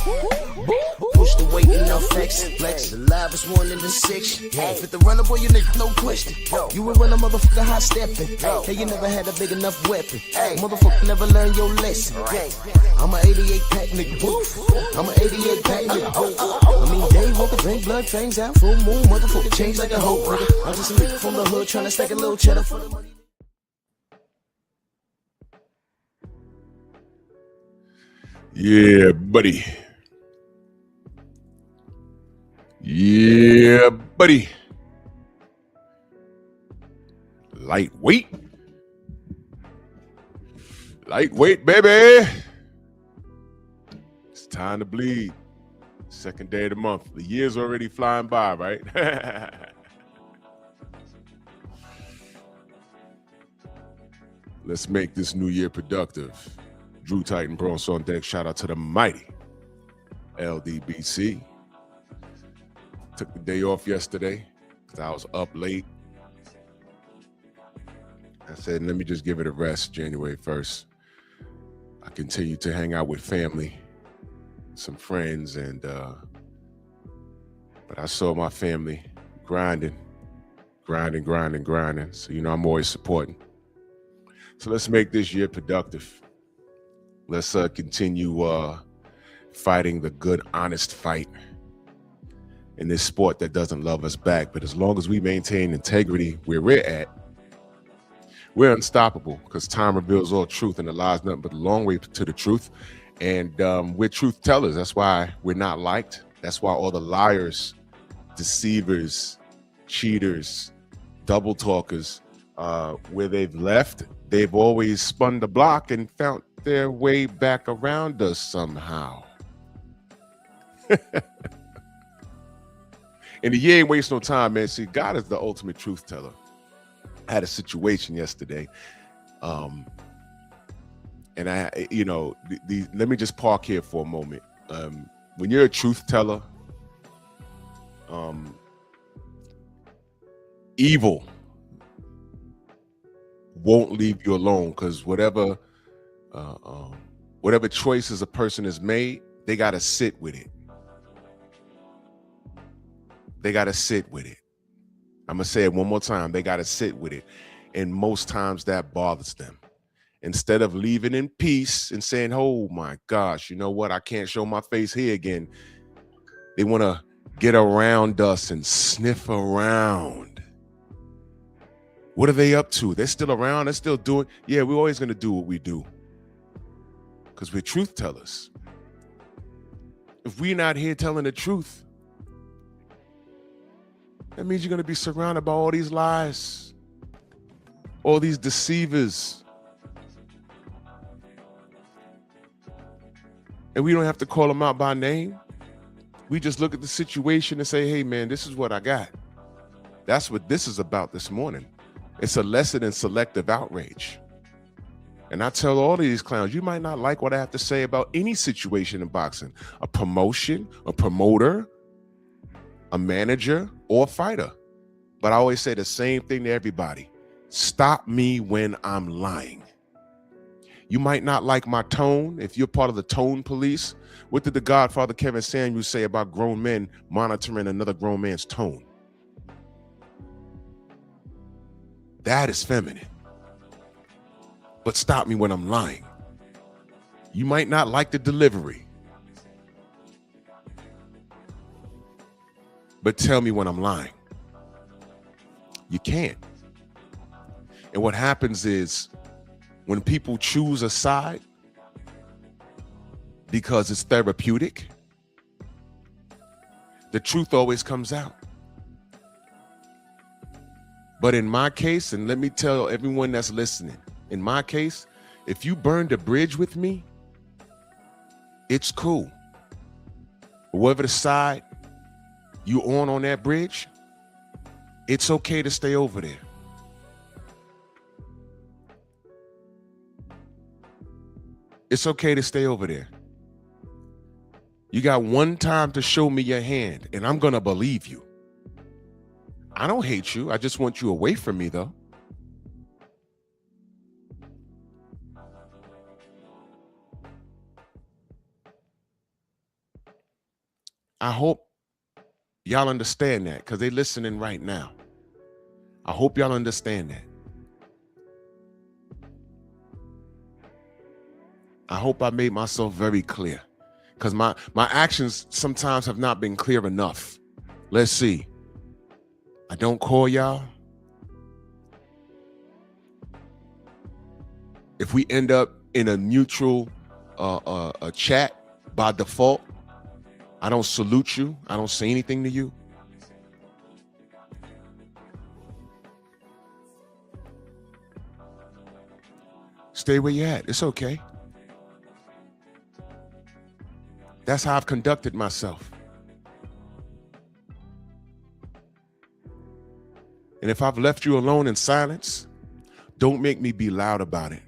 Push the weight and no flex. Flex alive is 1 in the 6. Fit the runner, boy, you nigga, no question. You ain't run a motherfucker hot stepping. Hey, you never had a big enough weapon. Motherfucker never learned your lesson. I'm a 88 pack nigga. I'm a 88 pack nigga. I mean, day walker, drink blood, fangs out, full moon, motherfucker change like a hoe, nigga. I'm just a nigga from the hood trying to stack a little cheddar for the money. Yeah, buddy. Yeah, buddy. Lightweight. Lightweight, baby. It's time to bleed. Second day of the month. The year's already flying by, right? Let's make this new year productive. Drew Titan Bronx on deck. Shout out to the mighty LDBC. Took the day off yesterday because I was up late. I said, let me just give it a rest January 1st. I continued to hang out with family, some friends, and but I saw my family grinding. So, you know, I'm always supporting. So let's make this year productive. Let's continue fighting the good, honest fight in this sport that doesn't love us back. But as long as we maintain integrity where we're at, we're unstoppable because time reveals all truth and the lie's nothing but a long way to the truth. And we're truth tellers. That's why we're not liked. That's why all the liars, deceivers, cheaters, double talkers, where they've left, they've always spun the block and found their way back around us somehow. And the year ain't waste no time, man. See, God is the ultimate truth teller. I had a situation yesterday. And I, you know, let me just park here for a moment. When you're a truth teller, evil won't leave you alone, because whatever choices a person has made, they got to sit with it. They got to sit with it. I'm going to say it one more time. They got to sit with it. And most times that bothers them. Instead of leaving in peace and saying, oh my gosh, you know what? I can't show my face here again. They want to get around us and sniff around. What are they up to? They're still around. They're still doing. Yeah, we're always going to do what we do because we're truth tellers. If we're not here telling the truth, that means you're going to be surrounded by all these lies, all these deceivers. And we don't have to call them out by name. We just look at the situation and say, hey, man, this is what I got. That's what this is about this morning. It's a lesson in selective outrage. And I tell all of these clowns, you might not like what I have to say about any situation in boxing, a promotion, a promoter, a manager, or a fighter. But I always say the same thing to everybody. Stop me when I'm lying. You might not like my tone. If you're part of the tone police, what did the Godfather Kevin Samuels say about grown men monitoring another grown man's tone? That is feminine. But stop me when I'm lying. You might not like the delivery, but tell me when I'm lying. You can't. And what happens is when people choose a side because it's therapeutic, the truth always comes out. But in my case, and let me tell everyone that's listening, in my case, if you burned a bridge with me, it's cool. Whatever the side you on that bridge, it's okay to stay over there. It's okay to stay over there. You got one time to show me your hand, and I'm going to believe you. I don't hate you. I just want you away from me, though. I hope y'all understand that, because they're listening right now. I hope y'all understand that. I hope I made myself very clear, because my actions sometimes have not been clear enough. Let's see. I don't call y'all. If we end up in a mutual a chat by default, I don't salute you. I don't say anything to you. Stay where you're at. It's okay. That's how I've conducted myself. And if I've left you alone in silence, don't make me be loud about it,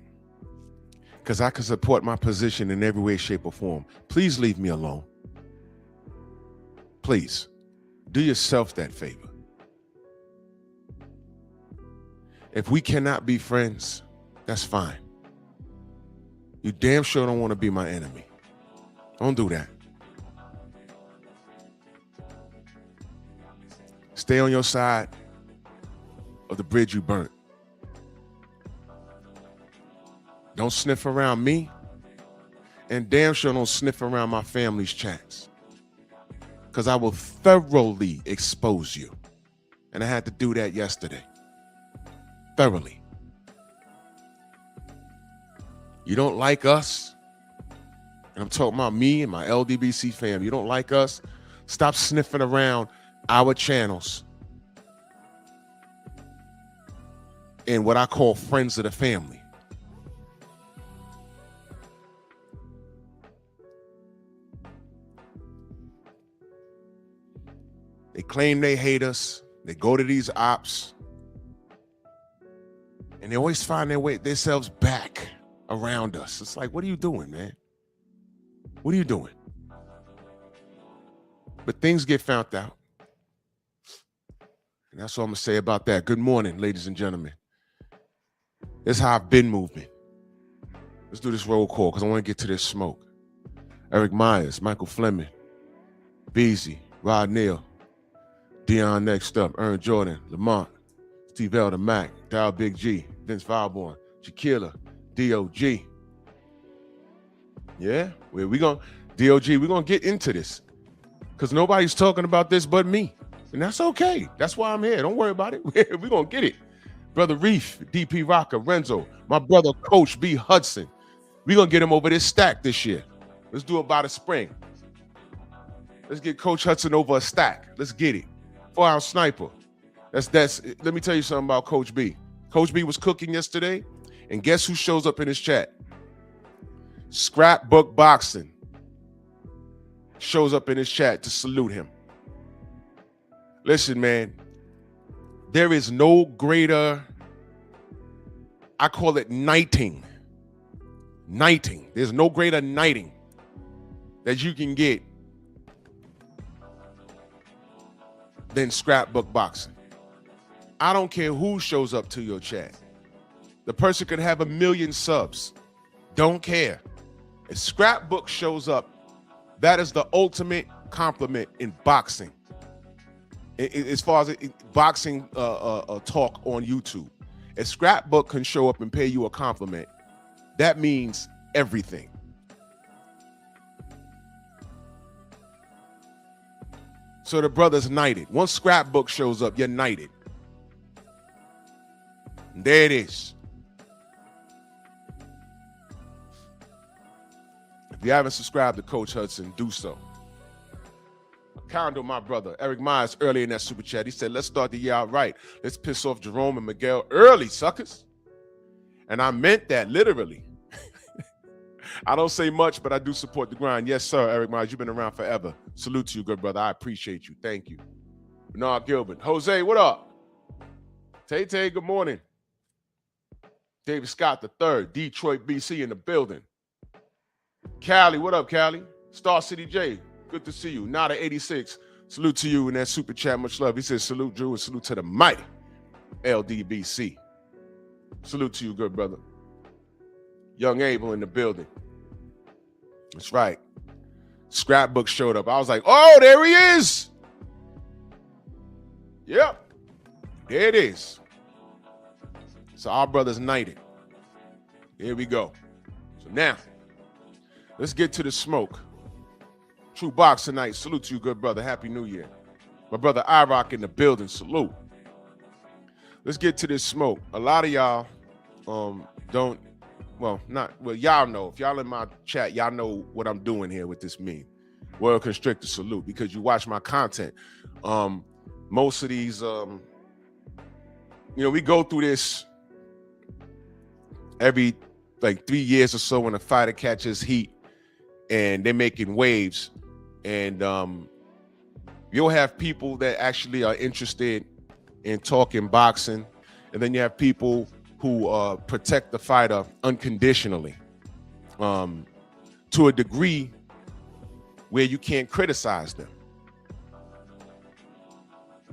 because I can support my position in every way, shape, or form. Please leave me alone. Please do yourself that favor. If we cannot be friends, that's fine. You damn sure don't want to be my enemy. Don't do that. Stay on your side of the bridge you burnt. Don't sniff around me, and damn sure don't sniff around my family's chats, because I will thoroughly expose you. And I had to do that yesterday. Thoroughly. You don't like us, and I'm talking about me and my LDBC fam. You don't like us? Stop sniffing around our channels and what I call friends of the family. They claim they hate us. They go to these ops, and they always find themselves back around us. It's like, what are you doing, man? What are you doing? But things get found out. And that's all I'm going to say about that. Good morning, ladies and gentlemen. This is how I've been moving. Let's do this roll call, because I want to get to this smoke. Eric Myers, Michael Fleming, Beezy, Rod Neal, Dion next up, Ern Jordan, Lamont, Steve Elder, Mac, Dow Big G, Vince Valborn, Shaquilla, DOG. Yeah, we're going to get into this, because nobody's talking about this but me. And that's okay. That's why I'm here. Don't worry about it. We're going to get it. Brother Reef, DP Rocker, Renzo, my brother Coach B. Hudson. We're going to get him over this stack this year. Let's do it by the spring. Let's get Coach Hudson over a stack. Let's get it. 4-ounce sniper. That's. Let me tell you something about Coach B. Coach B was cooking yesterday, and guess who shows up in his chat? Scrapbook Boxing shows up in his chat to salute him. Listen, man, there is no greater, I call it knighting. Knighting. There's no greater knighting that you can get than scrapbook boxing. I don't care who shows up to your chat. The person could have 1 million subs. Don't care. If scrapbook shows up, that is the ultimate compliment in boxing. As far as boxing talk on YouTube. If scrapbook can show up and pay you a compliment, that means everything. So the brother's knighted. Once scrapbook shows up, you're knighted. And there it is. If you haven't subscribed to Coach Hudson, do so. Condo, my brother, Eric Myers, earlier in that super chat, he said, let's start the year out right. Let's piss off Jerome and Miguel early, suckers. And I meant that literally. I don't say much, but I do support the grind. Yes, sir, Eric Myers, you've been around forever. Salute to you, good brother. I appreciate you. Thank you. Bernard Gilbert. Jose, what up? Tay, good morning. David Scott III, Detroit, BC in the building. Cali, what up, Cali? Star City J, good to see you. Nada 86, salute to you in that super chat. Much love. He says, salute, Drew, and salute to the mighty LDBC. Salute to you, good brother. Young Abel in the building. That's right. scrapbook showed up. I was like, oh, there he is. Yep, there it is. So our brother's knighted. Here we go. So now, let's get to the smoke. True Boxer Night. Salute to you, good brother. Happy New Year. My brother IROC in the building. Salute. Let's get to this smoke. A lot of y'all don't, well, y'all know. If y'all in my chat, y'all know what I'm doing here with this meme. Royal Constrictor salute, because you watch my content. Most of these, we go through this every like 3 years or so when a fighter catches heat and they're making waves. And you'll have people that actually are interested in talking boxing. And then you have people who protect the fighter unconditionally to a degree where you can't criticize them.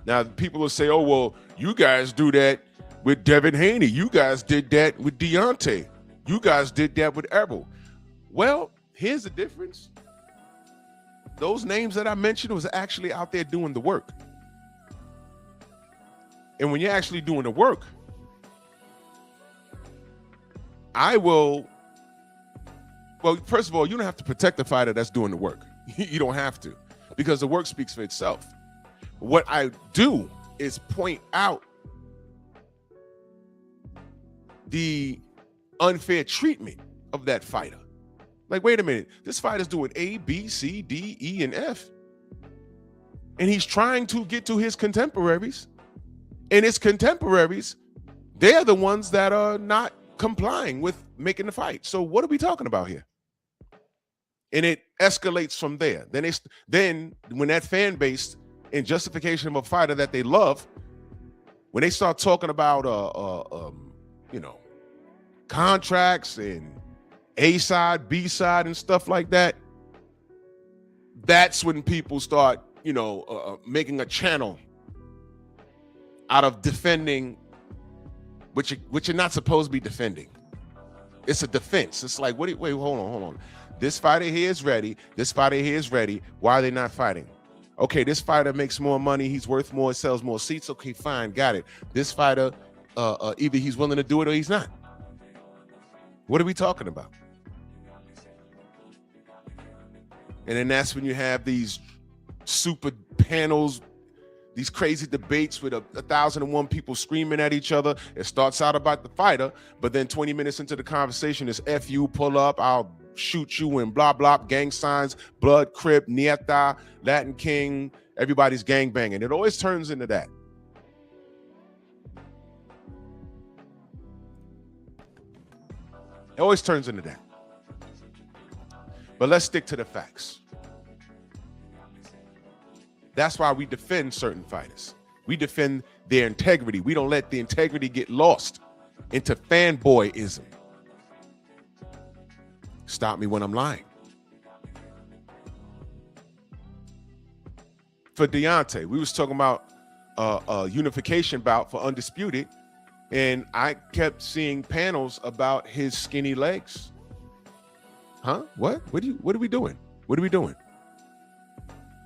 Now, people will say, oh, well, you guys do that with Devin Haney. You guys did that with Deontay. You guys did that with Errol. Well, here's the difference. Those names that I mentioned was actually out there doing the work. And when you're actually doing the work, well, first of all, you don't have to protect the fighter that's doing the work. You don't have to, because the work speaks for itself. What I do is point out the unfair treatment of that fighter. Like, wait a minute, this fighter's doing A, B, C, D, E, and F. And he's trying to get to his contemporaries. And his contemporaries, they're the ones that are not complying with making the fight. So what are we talking about here? And it escalates from there. Then when that fan base, in justification of a fighter that they love, when they start talking about contracts and A side, B side, and stuff like that, that's when people start making a channel out of defending which you're not supposed to be defending. It's a defense. It's like, wait, hold on. This fighter here is ready. This fighter here is ready. Why are they not fighting? Okay, this fighter makes more money. He's worth more. Sells more seats. Okay, fine, got it. This fighter, either he's willing to do it or he's not. What are we talking about? And then that's when you have these super panels, these crazy debates with 1,001 people screaming at each other. It starts out about the fighter, but then 20 minutes into the conversation is F you, pull up, I'll shoot you, and blah, blah, gang signs, blood, crip, nieta, Latin King, everybody's gang banging. It always turns into that. It always turns into that. But let's stick to the facts. That's why we defend certain fighters. We defend their integrity. We don't let the integrity get lost into fanboyism. Stop me when I'm lying. For Deontay, we was talking about a unification bout for Undisputed, and I kept seeing panels about his skinny legs. Huh? What? What are we doing? What are we doing?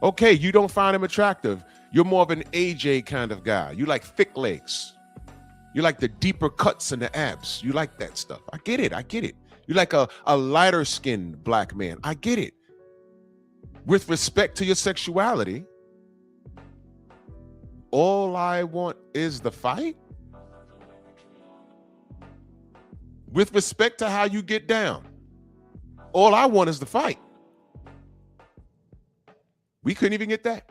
Okay, you don't find him attractive. You're more of an AJ kind of guy. You like thick legs. You like the deeper cuts in the abs. You like that stuff. I get it. You like a lighter skinned black man. I get it. With respect to your sexuality, all I want is the fight. With respect to how you get down, all I want is the fight. We couldn't even get that.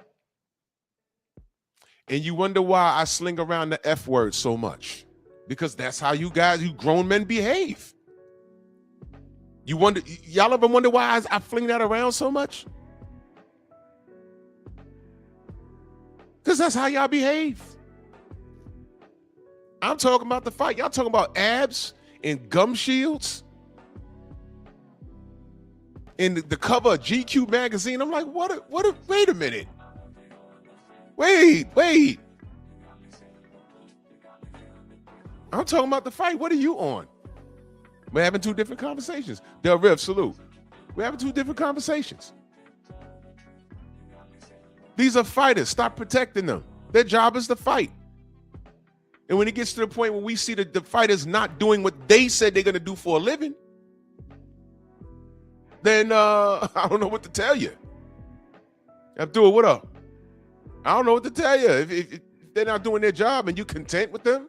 And you wonder why I sling around the F word so much. Because that's how you grown men behave. Y'all ever wonder why I fling that around so much? Because that's how y'all behave. I'm talking about the fight. Y'all talking about abs and gum shields in the cover of GQ magazine. I'm like, wait a minute. Wait. I'm talking about the fight. What are you on? We're having two different conversations. Del Riv, salute. We're having two different conversations. These are fighters. Stop protecting them. Their job is to fight. And when it gets to the point where we see that the fighters not doing what they said they're going to do for a living, then I don't know what to tell you. Abdul, what up? I don't know what to tell you. If they're not doing their job and you content with them,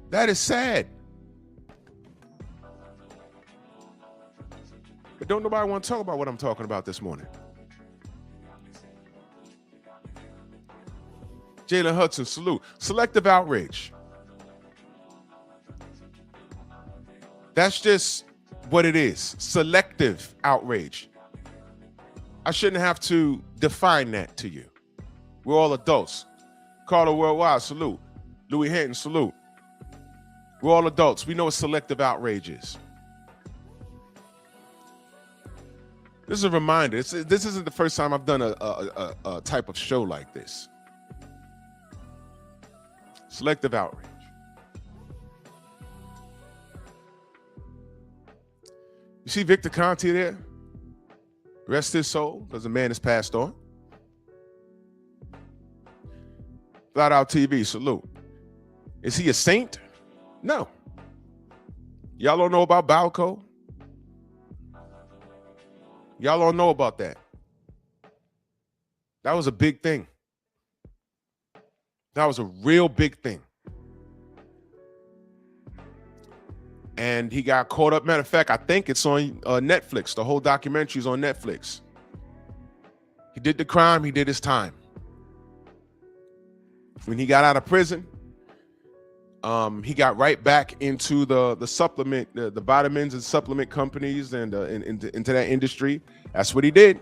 that is sad. But don't nobody want to talk about what I'm talking about this morning. Jalen Hudson, salute. Selective outrage. That's just what it is. Selective outrage. I shouldn't have to define that to you. We're all adults. Carter Worldwide, salute. Louis Hinton, salute. We're all adults. We know what selective outrage is. This is a reminder. This isn't the first time I've done a type of show like this. Selective outrage. You see Victor Conte there? Rest his soul, because the man has passed on. Flat Out TV, salute. Is he a saint? No. Y'all don't know about Balco? Y'all don't know about that. That was a big thing. That was a real big thing. And he got caught up. Matter of fact, I think it's on Netflix. The whole documentary is on Netflix. He did the crime. He did his time. When he got out of prison, he got right back into the supplement, the vitamins and supplement companies and into that industry. That's what he did.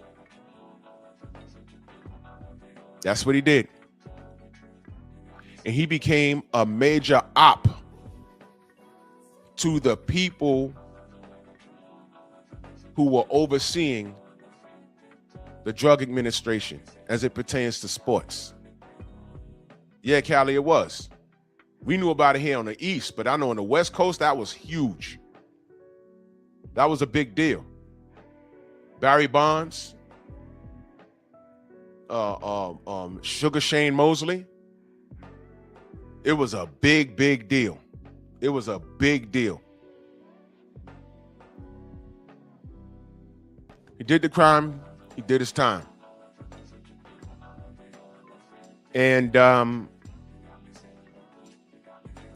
That's what he did. And he became a major op to the people who were overseeing the drug administration as it pertains to sports. Yeah, Callie, it was. We knew about it here on the East, but I know on the West Coast, that was huge. That was a big deal. Barry Bonds, Sugar Shane Mosley. It was a big, big deal. It was a big deal. He did the crime. He did his time. And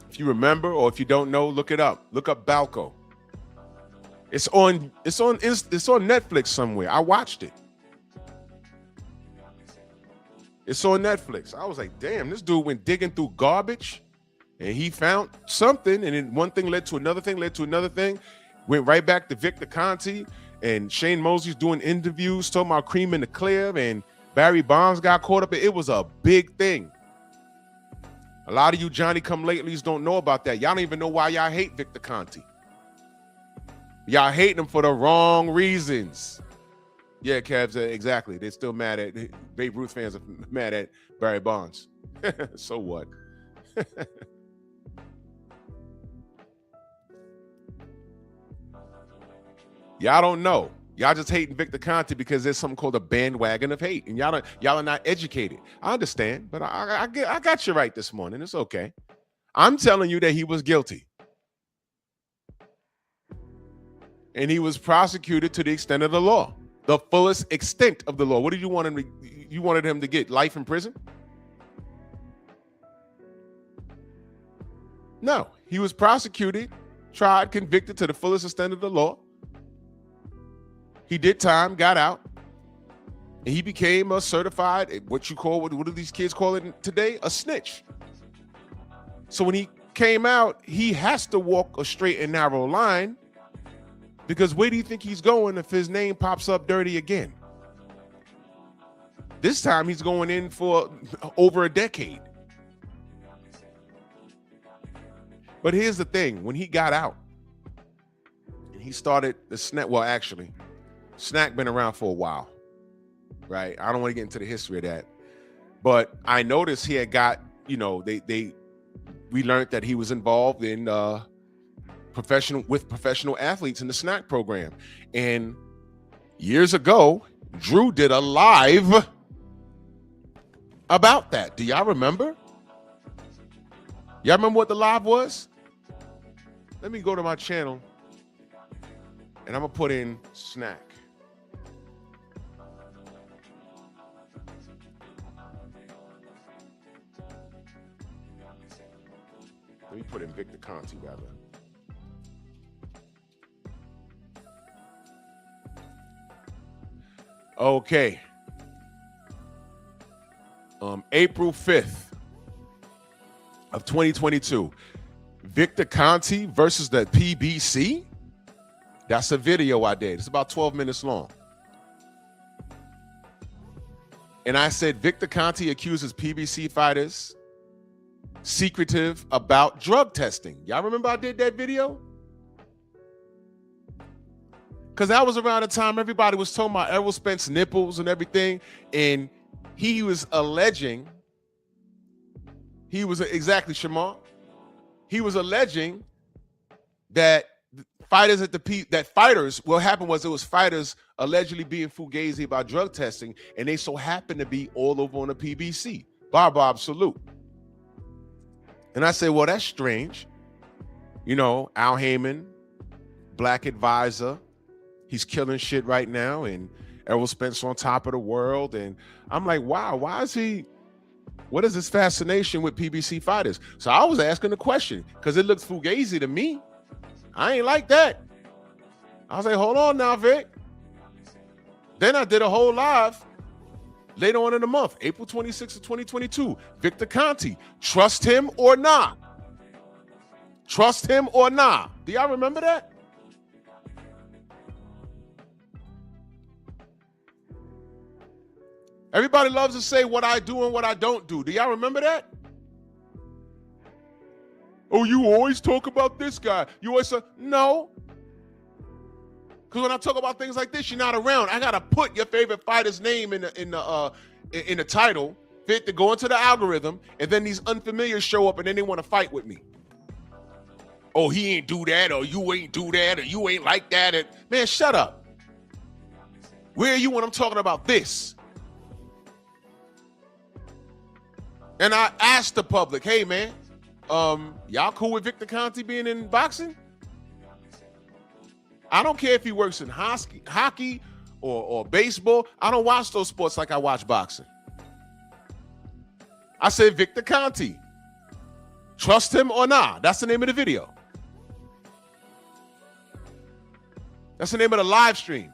if you remember, or if you don't know, look it up. Look up Balco. It's on Netflix somewhere. I watched it. It's on Netflix. I was like, damn, this dude went digging through garbage and he found something, and then one thing led to another thing, went right back to Victor Conte, and Shane Mosley's doing interviews talking about cream in the clear, and Barry Bonds got caught up. It was a big thing. A lot of you Johnny-come-latelys don't know about that. Y'all don't even know why y'all hate Victor Conte. Y'all hate him for the wrong reasons. Yeah, Cavs, exactly. They're still mad at Babe Ruth fans are mad at Barry Bonds. So what? Y'all don't know. Y'all just hating Victor Conte because there's something called a bandwagon of hate, and y'all are not educated. I understand, but I got you right this morning. It's okay. I'm telling you that he was guilty, and he was prosecuted to the extent of the law, the fullest extent of the law. What did you want him to? You wanted him to get life in prison? No, he was prosecuted, tried, convicted to the fullest extent of the law. He did time, got out, and he became a certified, what do these kids call it today? A snitch. So when he came out, he has to walk a straight and narrow line, because where do you think he's going if his name pops up dirty again? This time he's going in for over a decade. But here's the thing, when he got out and he started the snack, well, actually, Snack been around for a while, right? I don't want to get into the history of that, but I noticed he had got, we learned that he was involved in professional athletes in the Snack program, and Years ago, Drew did a live about that. Do y'all remember? Y'all remember what the live was? Let me go to my channel and I'm gonna put in snack. Let me put in Victor Conti rather. Okay. April 5th of 2022. Victor Conti versus the PBC. That's a video I did. It's about 12 minutes long. And I said Victor Conti accuses PBC fighters secretive about drug testing. Y'all remember I did that video? Because that was around the time everybody was talking about Errol Spence nipples and everything. And he was alleging, exactly, Shamar. He was alleging that fighters what happened was it was fighters allegedly being fugazi about drug testing, and they so happened to be all over on the PBC. Bob, salute. And I said, well, that's strange. You know, Al Heyman, black advisor, he's killing shit right now, and Errol Spence on top of the world. And I'm like, wow, what is this fascination with PBC fighters? So I was asking the question, because it looks fugazi to me. I ain't like that. I was like, hold on now, Vic. Then I did a whole live later on in the month, April 26th of 2022. Victor Conti, trust him or not? Trust him or not? Do y'all remember that? Everybody loves to say what I do and what I don't do. Do y'all remember that? Oh, you always talk about this guy. You always say, no. Because when I talk about things like this, you're not around. I gotta put your favorite fighter's name in the title, fit to go into the algorithm, and then these unfamiliars show up and then they want to fight with me. Oh, he ain't do that, or you ain't do that, or you ain't like that. And man, shut up. Where are you when I'm talking about this? And I asked the public, hey man, y'all cool with Victor Conti being in boxing? I don't care if he works in hockey or baseball. I don't watch those sports like I watch boxing. I said, Victor Conti, trust him or not? That's the name of the video. That's the name of the live stream.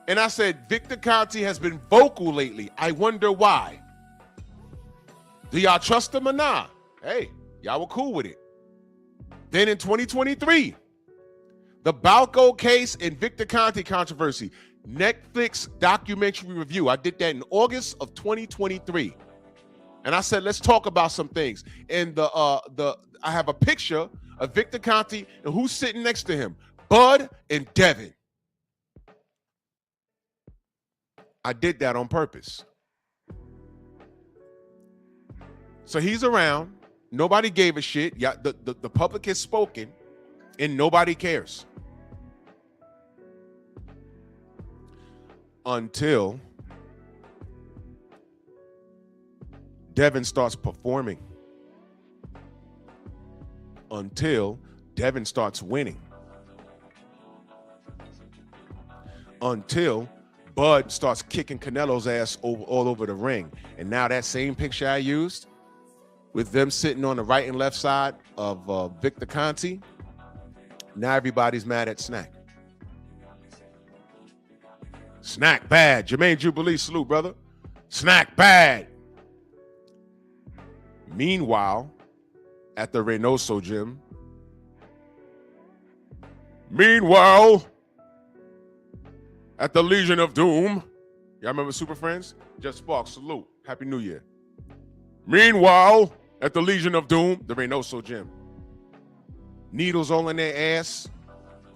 And I said, Victor Conti has been vocal lately. I wonder why. Do y'all trust him or not? Hey, y'all were cool with it. Then in 2023, the Balco case and Victor Conti controversy, Netflix documentary review. I did that in August of 2023. And I said, let's talk about some things. And I have a picture of Victor Conti and who's sitting next to him, Bud and Devin. I did that on purpose. So he's around. Nobody gave a shit. Yeah, the public has spoken, and nobody cares. Until Devin starts performing. Until Devin starts winning. Until Bud starts kicking Canelo's ass all over the ring. And now that same picture I used, with them sitting on the right and left side of Victor Conti, now everybody's mad at Snack. Snack bad. Jermaine Jubilee, salute, brother. Snack bad. Meanwhile, at the Reynoso gym. Meanwhile, at the Legion of Doom. Y'all remember Super Friends? Just Sparks, salute. Happy New Year. Meanwhile, at the Legion of Doom, the Reynoso gym. Needles all in their ass.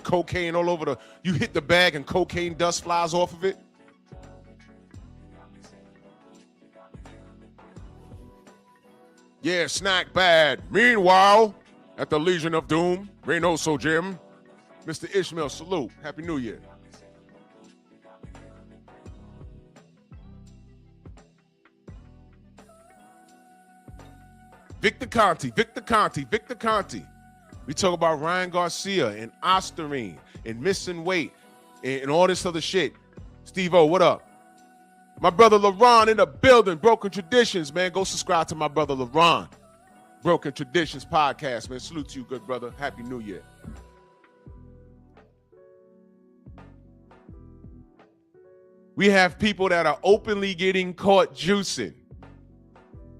Cocaine all over you hit the bag and cocaine dust flies off of it. Yeah, Snack bad. Meanwhile, at the Legion of Doom, Reynoso gym. Mr. Ishmael, salute. Happy New Year. Victor Conti. We talk about Ryan Garcia and Osterine and missing weight and all this other shit. Steve-O, what up? My brother LaRon in the building. Broken Traditions, man. Go subscribe to my brother LaRon. Broken Traditions podcast, man. Salute to you, good brother. Happy New Year. We have people that are openly getting caught juicing.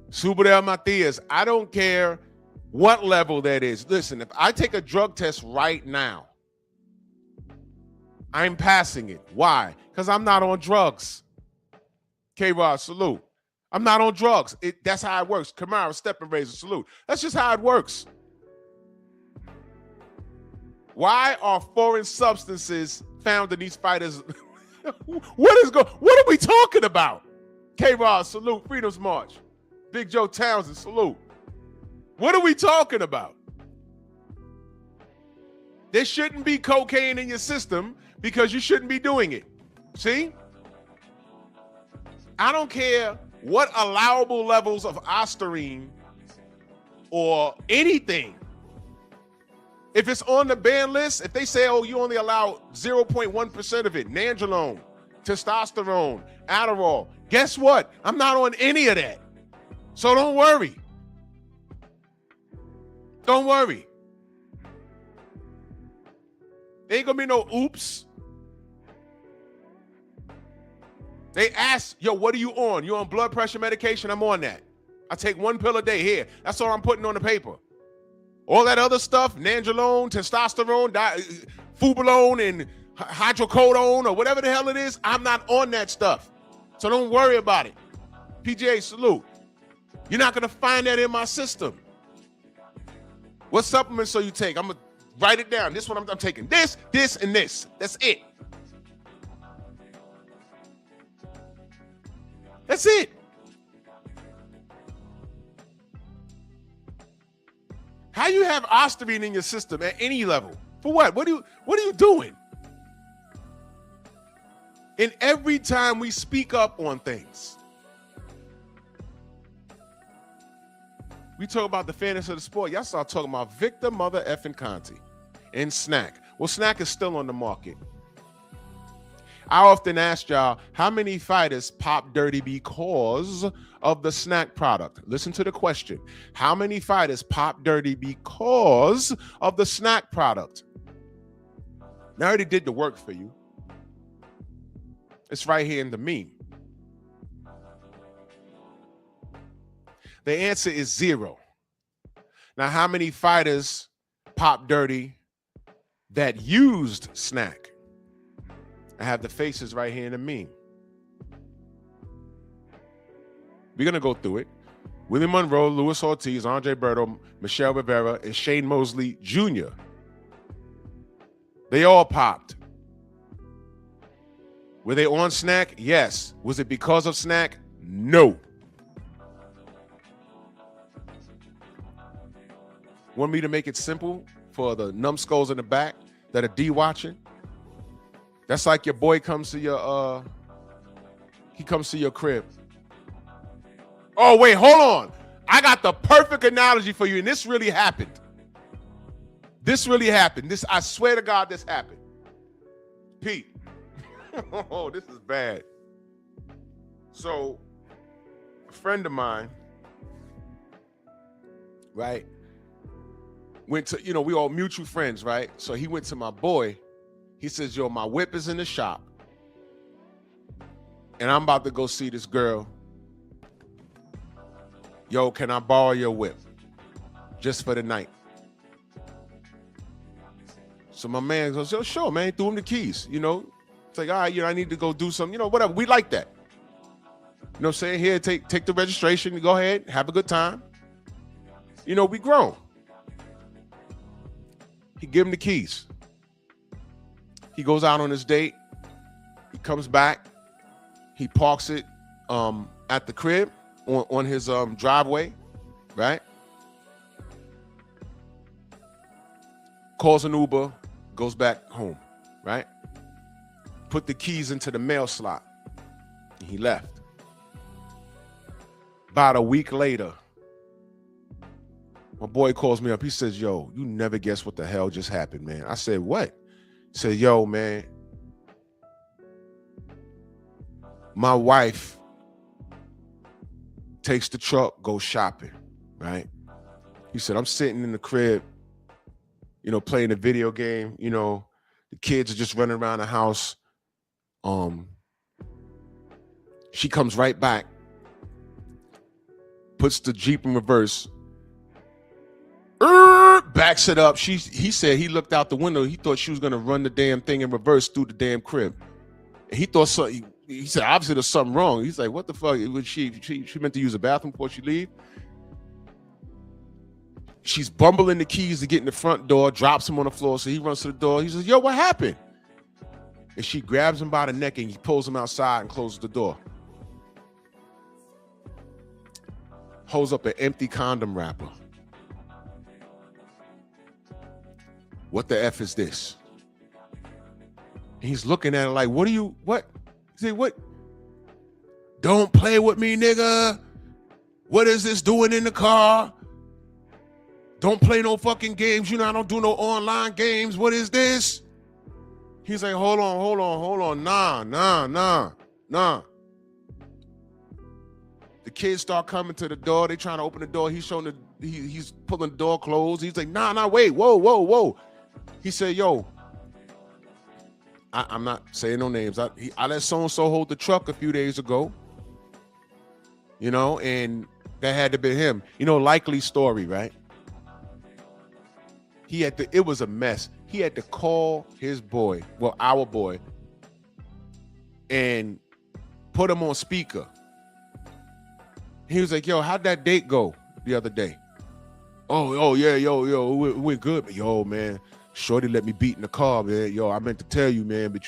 Subadel Matias, I don't care what level that is. Listen, if I take a drug test right now, I'm passing it. Why? Because I'm not on drugs. K-Rod, salute. I'm not on drugs. That's how it works. Kamara, step and razor, salute. That's just how it works. Why are foreign substances found in these fighters? What are we talking about? K-Rod, salute. Freedom's March. Big Joe Townsend, salute. What are we talking about? There shouldn't be cocaine in your system because you shouldn't be doing it. See? I don't care what allowable levels of Osterine or anything. If it's on the ban list, if they say, oh, you only allow 0.1% of it, nandrolone, testosterone, Adderall, guess what? I'm not on any of that. So don't worry. Don't worry. Ain't gonna be no oops. They ask, yo, what are you on? You on blood pressure medication? I'm on that. I take 1 pill a day here. That's all I'm putting on the paper. All that other stuff, nandrolone, testosterone, fubolone, and hydrocodone, or whatever the hell it is, I'm not on that stuff. So don't worry about it. PGA, salute. You're not going to find that in my system. What supplements so you take? I'm going to write it down. This one I'm taking. This, and this. That's it. That's it. How you have Osterine in your system at any level? For what? What are you doing? And every time we speak up on things, we talk about the fairness of the sport. Y'all start talking about Victor Mother effing Conti and Snack. Well, Snack is still on the market. I often ask y'all, how many fighters pop dirty because of the Snack product? Listen to the question. How many fighters pop dirty because of the Snack product? Now I already did the work for you. It's right here in the meme. The answer is 0. Now, how many fighters pop dirty that used Snack? I have the faces right here in the meme. We're going to go through it. William Monroe, Luis Ortiz, Andre Berto, Michelle Rivera, and Shane Mosley Jr. They all popped. Were they on Snack? Yes. Was it because of Snack? No. Want me to make it simple for the numbskulls in the back that are watching? That's like your boy comes to your he comes to your crib. Oh, wait, hold on. I got the perfect analogy for you, and this really happened. This really happened. I swear to God, this happened. Pete. Oh, this is bad. So, a friend of mine, right, went to, we all mutual friends, right? So he went to my boy. He says, yo, my whip is in the shop, and I'm about to go see this girl. Yo, can I borrow your whip just for the night? So my man goes, yo, sure, man. He threw him the keys, It's like, all right, I need to go do something, whatever. We like that. You know what I'm saying? Here, take the registration. Go ahead, have a good time. We grown. He give him the keys. He goes out on his date. He comes back. He parks it at the crib on his driveway, right? Calls an Uber, goes back home, right? Put the keys into the mail slot. And he left. About a week later, my boy calls me up. He says, yo, you never guess what the hell just happened, man. I said, what? He said, yo, man, my wife takes the truck, goes shopping, right? He said, I'm sitting in the crib, playing a video game, the kids are just running around the house. She comes right back, puts the Jeep in reverse, backs it up. He said he looked out the window. He thought she was going to run the damn thing in reverse through the damn crib. And he thought something. He said, obviously there's something wrong. He's like, what the fuck? Was she meant to use the bathroom before she leave? She's bumbling the keys to get in the front door, drops him on the floor. So he runs to the door. He says, yo, what happened? And she grabs him by the neck and he pulls him outside and closes the door. Holds up an empty condom wrapper. What the F is this? And he's looking at it like, what? He said, what? Don't play with me, nigga. What is this doing in the car? Don't play no fucking games. I don't do no online games. What is this? He's like, hold on. Nah. The kids start coming to the door. They trying to open the door. He's pulling the door closed. He's like, nah, wait, whoa. He said, yo, I'm not saying no names. I let so-and-so hold the truck a few days ago, and that had to be him. Likely story, right? It was a mess. He had to call his boy, our boy, and put him on speaker. He was like, yo, how'd that date go the other day? Oh yeah, yo, it went good. But yo, man, shorty let me beat in the car, man. Yo, I meant to tell you, man, but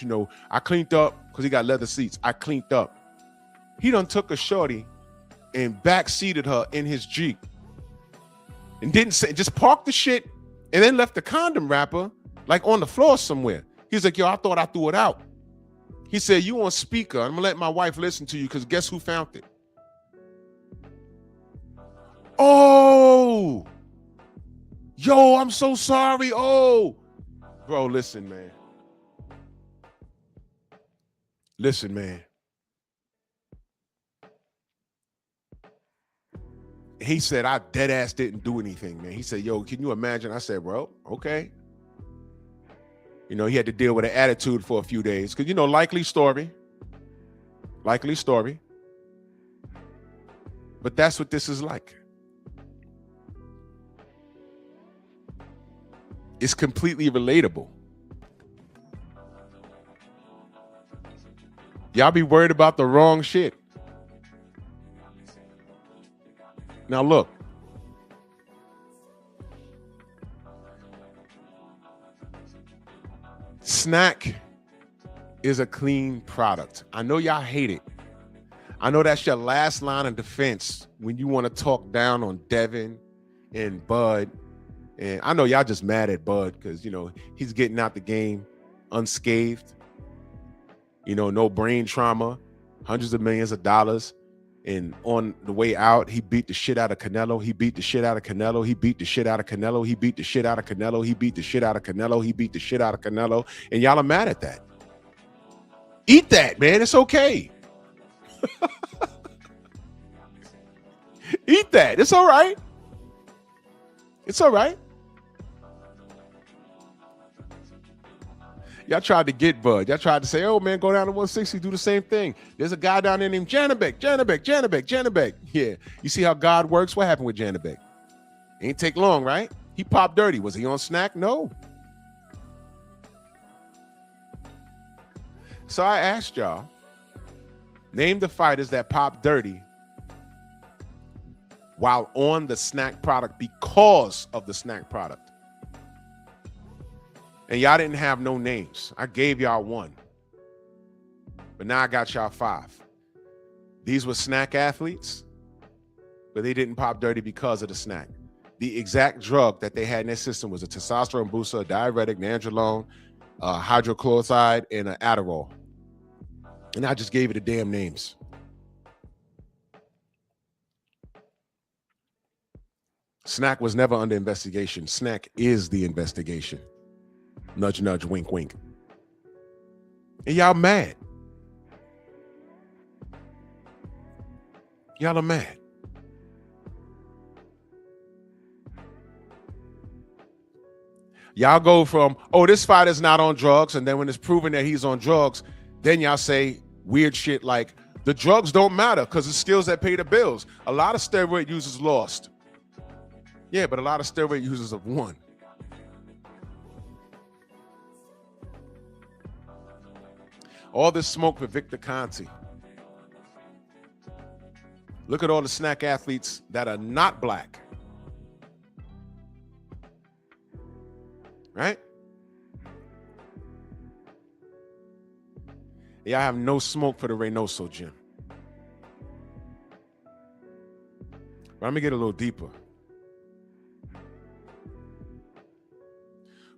I cleaned up because he got leather seats. I cleaned up. He done took a shorty and backseated her in his Jeep and just parked the shit and then left the condom wrapper like on the floor somewhere. He's like, yo, I thought I threw it out. He said, you on speaker. I'm gonna let my wife listen to you because guess who found it? Oh, yo, I'm so sorry. Oh, bro, listen, man. He said, I dead ass didn't do anything, man. He said, yo, can you imagine? I said, bro, okay. He had to deal with an attitude for a few days because, likely story. But that's what this is like. It's completely relatable. Y'all be worried about the wrong shit. Now look. Snack is a clean product. I know y'all hate it. I know that's your last line of defense when you want to talk down on Devin and Bud. And I know y'all just mad at Bud because, he's getting out the game unscathed. No brain trauma, hundreds of millions of dollars. And on the way out, he beat the shit out of Canelo. He beat the shit out of Canelo. He beat the shit out of Canelo. He beat the shit out of Canelo. He beat the shit out of Canelo. He beat the shit out of Canelo. And y'all are mad at that. Eat that, man. It's okay. Eat that. It's all right. It's all right. Y'all tried to get Bud. Y'all tried to say, oh, man, go down to 160, do the same thing. There's a guy down there named Janabek. Yeah. You see how God works? What happened with Janabek? Ain't take long, right? He popped dirty. Was he on snack? No. So I asked y'all, name the fighters that popped dirty while on the snack product because of the snack product. And y'all didn't have no names. I gave y'all one. But now I got y'all 5. These were snack athletes, but they didn't pop dirty because of the snack. the exact drug that they had in their system was a testosterone booster, a diuretic, nandrolone, hydrochlorothiazide, and an Adderall. And I just gave it the damn names. Snack was never under investigation. Snack is the investigation. Nudge, nudge, wink, wink. And y'all mad. Y'all are mad. Y'all go from, oh, this fighter's not on drugs, and then when it's proven that he's on drugs, then y'all say weird shit like, the drugs don't matter because it's skills that pay the bills. A lot of steroid users lost. Yeah, but a lot of steroid users have won. All this smoke for Victor Conte. Look at all the snack athletes that are not black. Right? Yeah, I have no smoke for the Reynoso gym. But let me get a little deeper.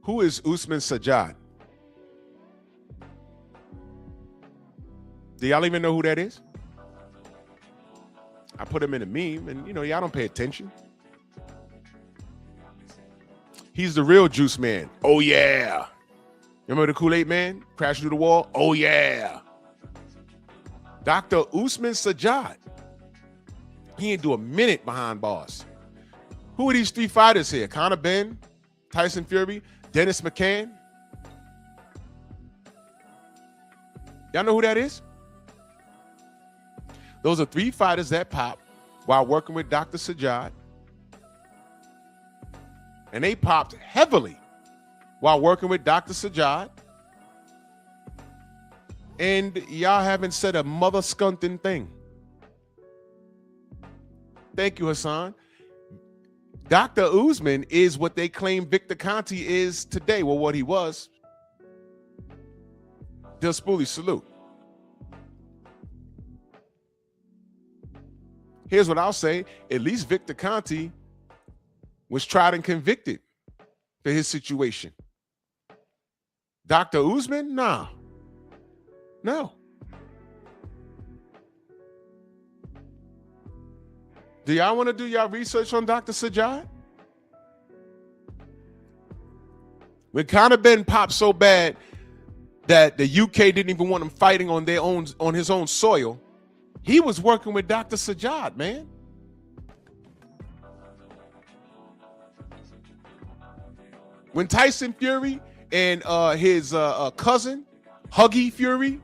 Who is Usman Sajjad? Do y'all even know who that is? I put him in a meme, and y'all don't pay attention. He's the real juice man. Oh yeah. Remember the Kool-Aid man crashing through the wall? Oh yeah. Dr. Usman Sajjad. He ain't do a minute behind bars. Who are these three fighters here? Conor Benn, Tyson Fury, Dennis McCann. Y'all know who that is? Those are three fighters that popped while working with Dr. Sajjad. And they popped heavily while working with Dr. Sajjad. And y'all haven't said a mother skunting thing. Thank you, Hassan. Dr. Usman is what they claim Victor Conte is today. Well, what he was. Del Spoolie, salute. Here's what I'll say. At least Victor Conte was tried and convicted for his situation. Dr. Usman? Nah. No. Do y'all want to do y'all research on Dr. Sajjad? When Conor Benn popped so bad that the UK didn't even want him fighting on his own soil, he was working with Dr. Sajjad, man. When Tyson Fury and his cousin, Huggy Fury,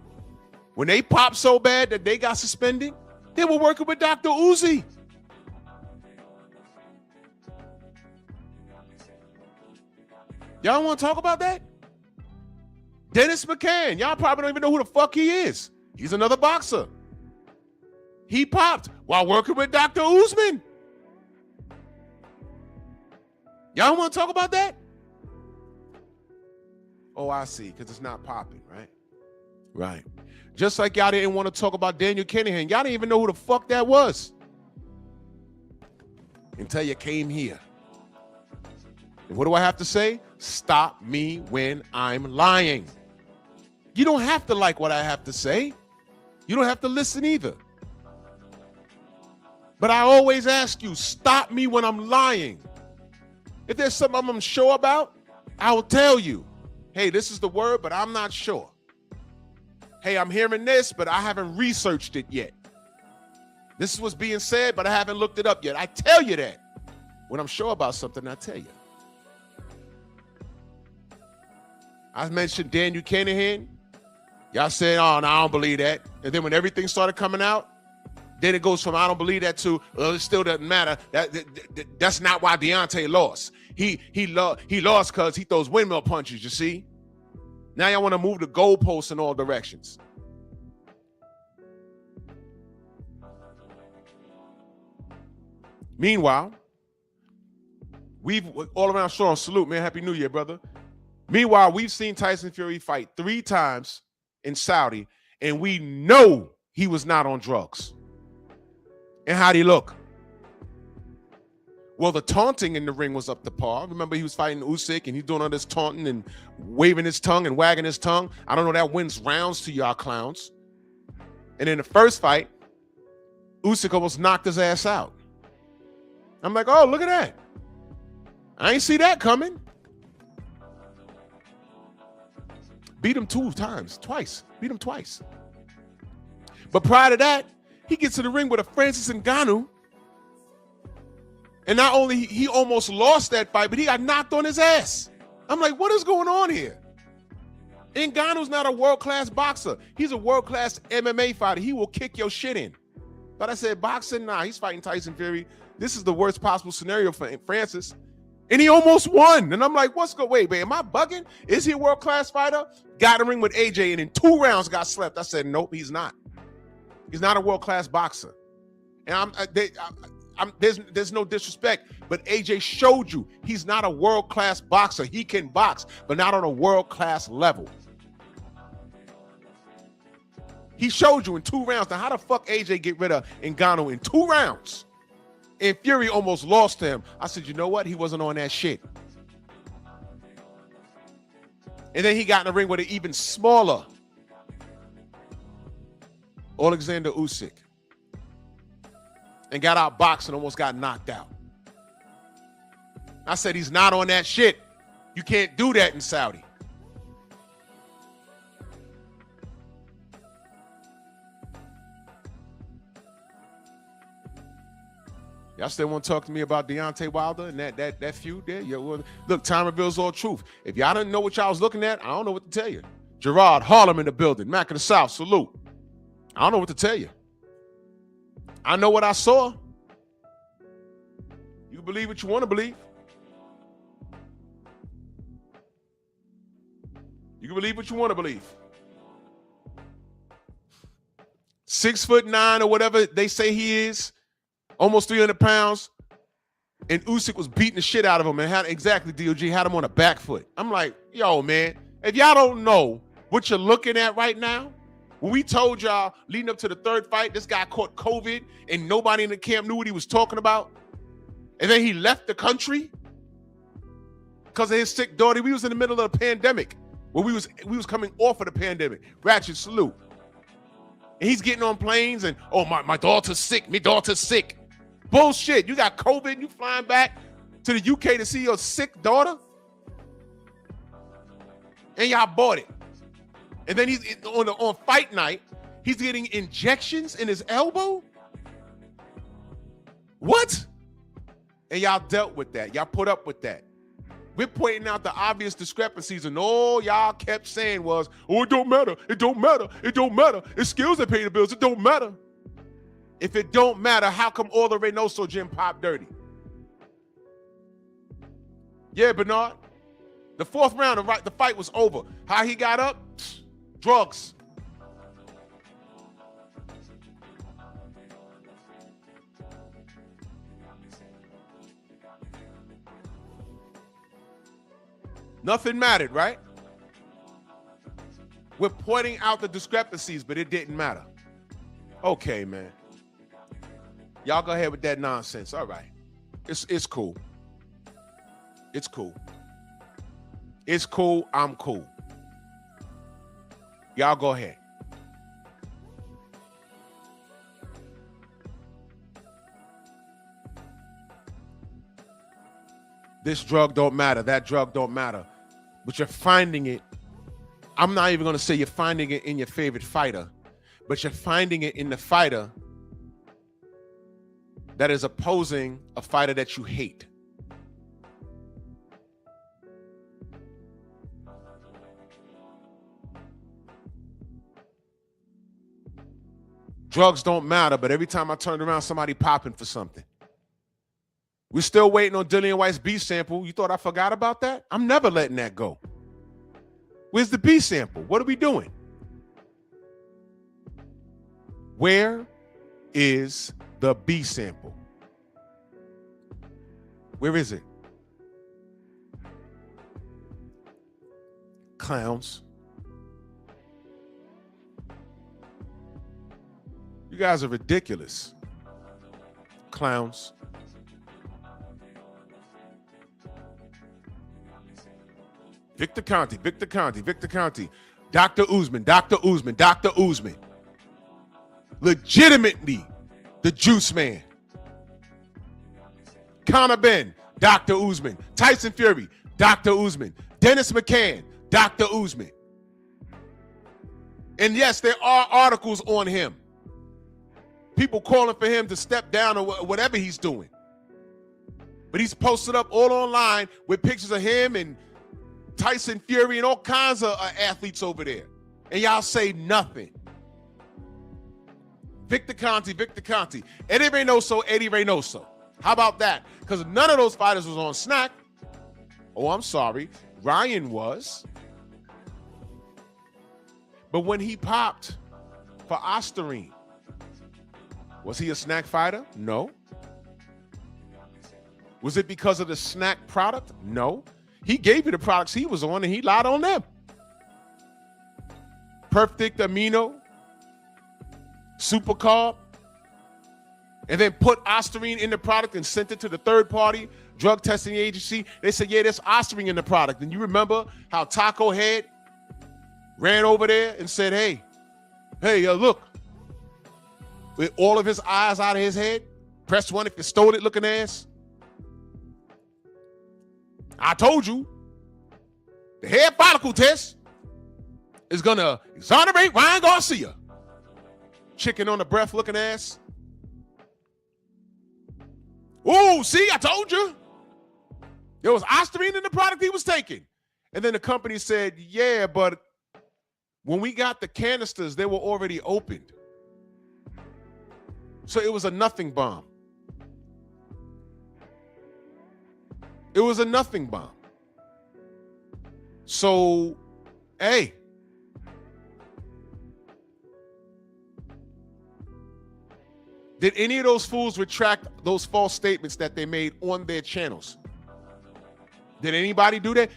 when they popped so bad that they got suspended, they were working with Dr. Uzi. Y'all want to talk about that? Dennis McCann. Y'all probably don't even know who the fuck he is. He's another boxer. He popped while working with Dr. Usman. Y'all want to talk about that? Oh, I see, because it's not popping, right? Right. Just like y'all didn't want to talk about Daniel Kinahan. Y'all didn't even know who the fuck that was until you came here. And what do I have to say? Stop me when I'm lying. You don't have to like what I have to say. You don't have to listen either. But I always ask you, stop me when I'm lying. If there's something I'm unsure about, I will tell you. Hey, this is the word, but I'm not sure. Hey, I'm hearing this, but I haven't researched it yet. This is what's being said, but I haven't looked it up yet. I tell you that. When I'm sure about something, I tell you. I mentioned Daniel Kinahan. Y'all said, oh, no, I don't believe that. And then when everything started coming out, then it goes from I don't believe that to it still doesn't matter. That's not why Deontay lost. He lost because he throws windmill punches, you see? Now y'all want to move the goalposts in all directions. Meanwhile, we've all around Sean, salute, man. Happy New Year, brother. Meanwhile, we've seen Tyson Fury fight 3 times in Saudi, and we know he was not on drugs. And how'd he look? Well, the taunting in the ring was up to par. Remember, he was fighting Usyk, and he's doing all this taunting and waving his tongue and wagging his tongue. I don't know, that wins rounds to y'all clowns. And in the first fight, Usyk almost knocked his ass out. I'm like, oh, look at that. I ain't see that coming. Beat him twice. Beat him twice. But prior to that, he gets to the ring with a Francis Ngannou. And not only he almost lost that fight, but he got knocked on his ass. I'm like, what is going on here? Ngannou's not a world-class boxer. He's a world-class MMA fighter. He will kick your shit in. But I said, boxing, nah, he's fighting Tyson Fury. This is the worst possible scenario for Francis. And he almost won. And I'm like, wait, am I bugging? Is he a world-class fighter? Got in the ring with AJ and in 2 rounds got slept. I said, nope, he's not. He's not a world-class boxer. And there's no disrespect, but AJ showed you he's not a world-class boxer. He can box, but not on a world-class level. He showed you in 2 rounds. Now, how the fuck AJ get rid of Ngannou in 2 rounds? And Fury almost lost to him. I said, you know what? He wasn't on that shit. And then he got in the ring with an even smaller Alexander Usyk. And got out boxing, almost got knocked out. I said, he's not on that shit. You can't do that in Saudi. Y'all still want to talk to me about Deontay Wilder and that feud there? Yeah, well, look, time reveals all truth. If y'all didn't know what y'all was looking at, I don't know what to tell you. Gerard, Harlem in the building. Mac of the South, salute. I don't know what to tell you. I know what I saw. You believe what you want to believe. You can believe what you want to believe. 6'9" or whatever they say he is, almost 300 pounds, and Usyk was beating the shit out of him and had DOG had him on a back foot. I'm like, yo, man, if y'all don't know what you're looking at right now, when we told y'all leading up to the 3rd fight, this guy caught COVID and nobody in the camp knew what he was talking about, and then he left the country because of his sick daughter. We was in the middle of the pandemic, where we was coming off of the pandemic. Ratchet, salute. And he's getting on planes and, oh, my daughter's sick. My daughter's sick. Bullshit. You got COVID and you flying back to the UK to see your sick daughter? And y'all bought it. And then he's on fight night, he's getting injections in his elbow? What? And y'all dealt with that. Y'all put up with that. We're pointing out the obvious discrepancies, and all y'all kept saying was, oh, it don't matter. It don't matter. It don't matter. It's skills that pay the bills. It don't matter. If it don't matter, how come all the Reynoso gym popped dirty? Yeah, Bernard. The 4th round, the fight was over. How he got up? Drugs. Nothing mattered, right? We're pointing out the discrepancies, but it didn't matter. Okay, man. Y'all go ahead with that nonsense. All right. It's cool. It's cool. It's cool. I'm cool. Y'all go ahead. This drug don't matter. That drug don't matter. But you're finding it. I'm not even going to say you're finding it in your favorite fighter, but you're finding it in the fighter that is opposing a fighter that you hate. Drugs don't matter, but every time I turned around, somebody popping for something. We're still waiting on Dillian White's B sample. You thought I forgot about that? I'm never letting that go. Where's the B sample? What are we doing? Where is the B sample? Where is it? Clowns. You guys are ridiculous. Clowns. Victor Conte, Victor Conte, Victor Conte. Dr. Usman, Dr. Usman, Dr. Usman. Legitimately the juice man. Conor Ben, Dr. Usman. Tyson Fury, Dr. Usman. Dennis McCann, Dr. Usman. And yes, there are articles on him. People calling for him to step down or whatever he's doing. But he's posted up all online with pictures of him and Tyson Fury and all kinds of athletes over there. And y'all say nothing. Victor Conte, Victor Conte. Eddie Reynoso, Eddie Reynoso. How about that? Because none of those fighters was on snack. Oh, I'm sorry. Ryan was. But when he popped for Osterine, was he a snack fighter? No. Was it because of the snack product? No. He gave you the products he was on and he lied on them. Perfect Amino, Super Carb, and then put Osterine in the product and sent it to the third party drug testing agency. They said, yeah, there's Osterine in the product. And you remember how Taco Head ran over there and said, hey, look, with all of his eyes out of his head, press one if you stole it looking ass. I told you, the hair follicle test is going to exonerate Ryan Garcia. Chicken on the breath looking ass. Ooh, see, I told you. There was Osterine in the product he was taking. And then the company said, yeah, but when we got the canisters, they were already opened. So it was a nothing bomb. It was a nothing bomb. So, hey. Did any of those fools retract those false statements that they made on their channels? Did anybody do that?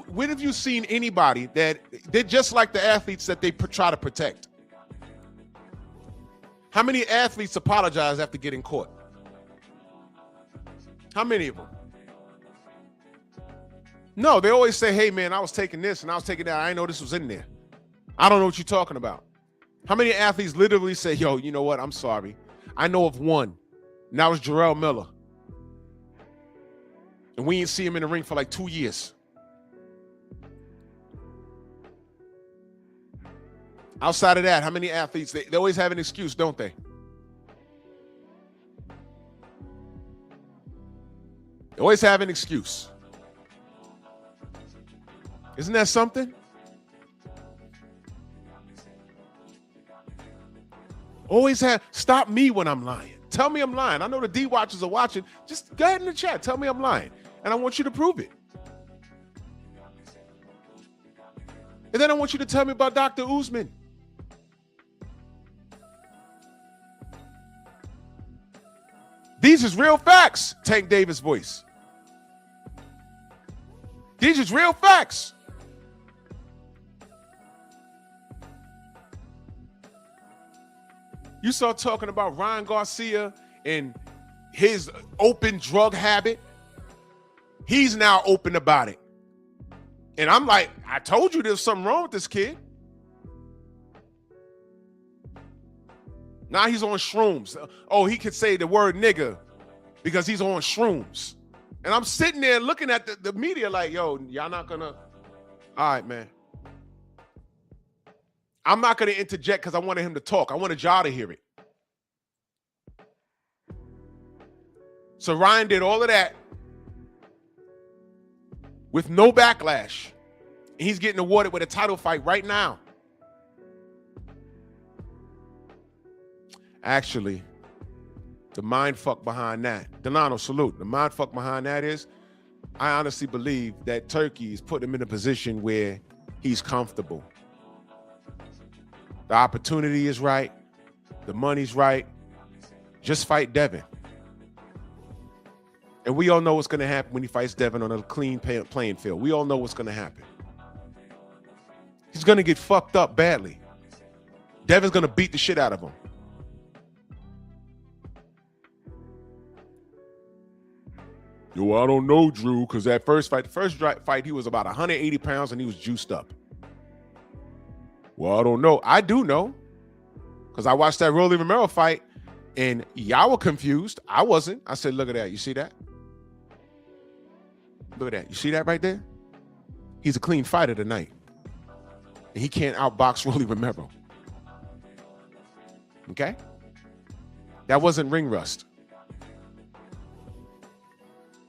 When have you seen anybody that they're just like the athletes that they try to protect? How many athletes apologize after getting caught? How many of them? No, they always say, hey, man, I was taking this and I was taking that. I didn't know this was in there. I don't know what you're talking about. How many athletes literally say, yo, you know what? I'm sorry. I know of one. And that was Jarrell Miller. And we didn't see him in the ring for like 2 years. Outside of that, how many athletes? They always have an excuse, don't they? They always have an excuse. Isn't that something? Always have, stop me when I'm lying. Tell me I'm lying. I know the D watchers are watching. Just go ahead in the chat. Tell me I'm lying. And I want you to prove it. And then I want you to tell me about Dr. Usman. These is real facts, Tank Davis voice. These is real facts. You start talking about Ryan Garcia and his open drug habit. He's now open about it. And I'm like, I told you there's something wrong with this kid. Now he's on shrooms. Oh, he could say the word nigga because he's on shrooms. And I'm sitting there looking at the media like, yo, y'all not gonna. All right, man. I'm not going to interject because I wanted him to talk. I wanted y'all to hear it. So Ryan did all of that with no backlash. And he's getting awarded with a title fight right now. Actually, the mind fuck behind that, Delano, salute. The mind fuck behind that is, I honestly believe that Turkey is putting him in a position where he's comfortable. The opportunity is right. The money's right. Just fight Devin. And we all know what's going to happen when he fights Devin on a clean playing field. We all know what's going to happen. He's going to get fucked up badly. Devin's going to beat the shit out of him. Yo, I don't know, Drew, because that first fight, he was about 180 pounds and he was juiced up. Well, I don't know. I do know, because I watched that Rolly Romero fight, and y'all were confused. I wasn't. I said, look at that. You see that? Look at that. You see that right there? He's a clean fighter tonight. And he can't outbox Rolly Romero. Okay? That wasn't ring rust.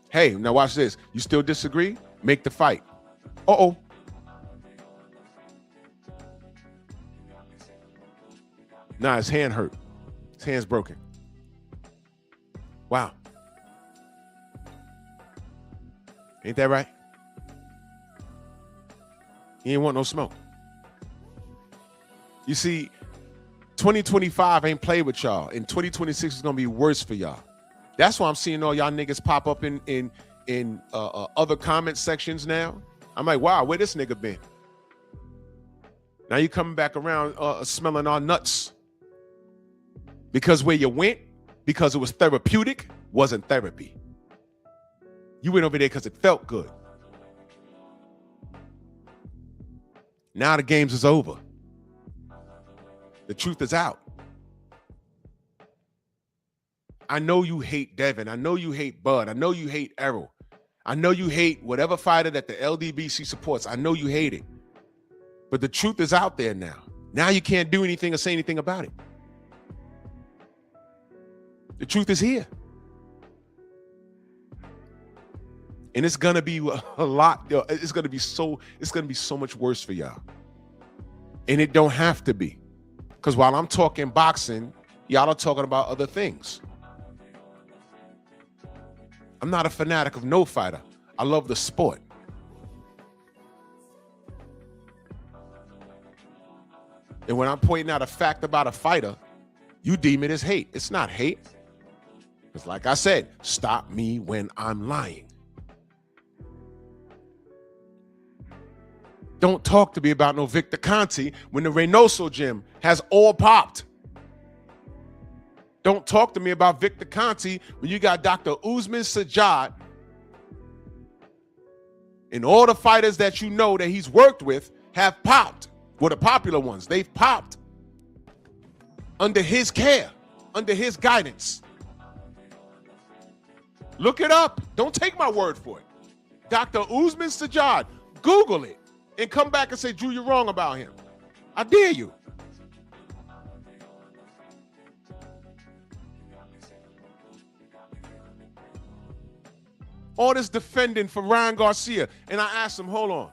Hey, now watch this. You still disagree? Make the fight. Uh-oh. Nah, his hand hurt. His hand's broken. Wow. Ain't that right? He ain't want no smoke. You see, 2025 ain't played with y'all, and 2026 is gonna be worse for y'all. That's why I'm seeing all y'all niggas pop up in other comment sections now. I'm like, wow, where this nigga been? Now you coming back around smelling all nuts. Because where you went, because it was therapeutic, wasn't therapy. You went over there because it felt good. Now the games is over. The truth is out. I know you hate Devin. I know you hate Bud. I know you hate Errol. I know you hate whatever fighter that the LDBC supports. I know you hate it. But the truth is out there now. Now you can't do anything or say anything about it. The truth is here. And it's gonna be a lot. It's gonna be so much worse for y'all. And it don't have to be. Because while I'm talking boxing, y'all are talking about other things. I'm not a fanatic of no fighter. I love the sport. And when I'm pointing out a fact about a fighter, you deem it as hate. It's not hate. It's like I said, stop me when I'm lying. Don't talk to me about no Victor Conti when the Reynoso gym has all popped. Don't talk to me about Victor Conti when you got Dr. Usman Sajjad and all the fighters that you know that he's worked with have popped. Well, the popular ones, they've popped under his care, under his guidance. Look it up. Don't take my word for it. Dr. Usman Sajjad, Google it and come back and say, Drew, you're wrong about him. I dare you. All this defending for Ryan Garcia. And I asked him, hold on,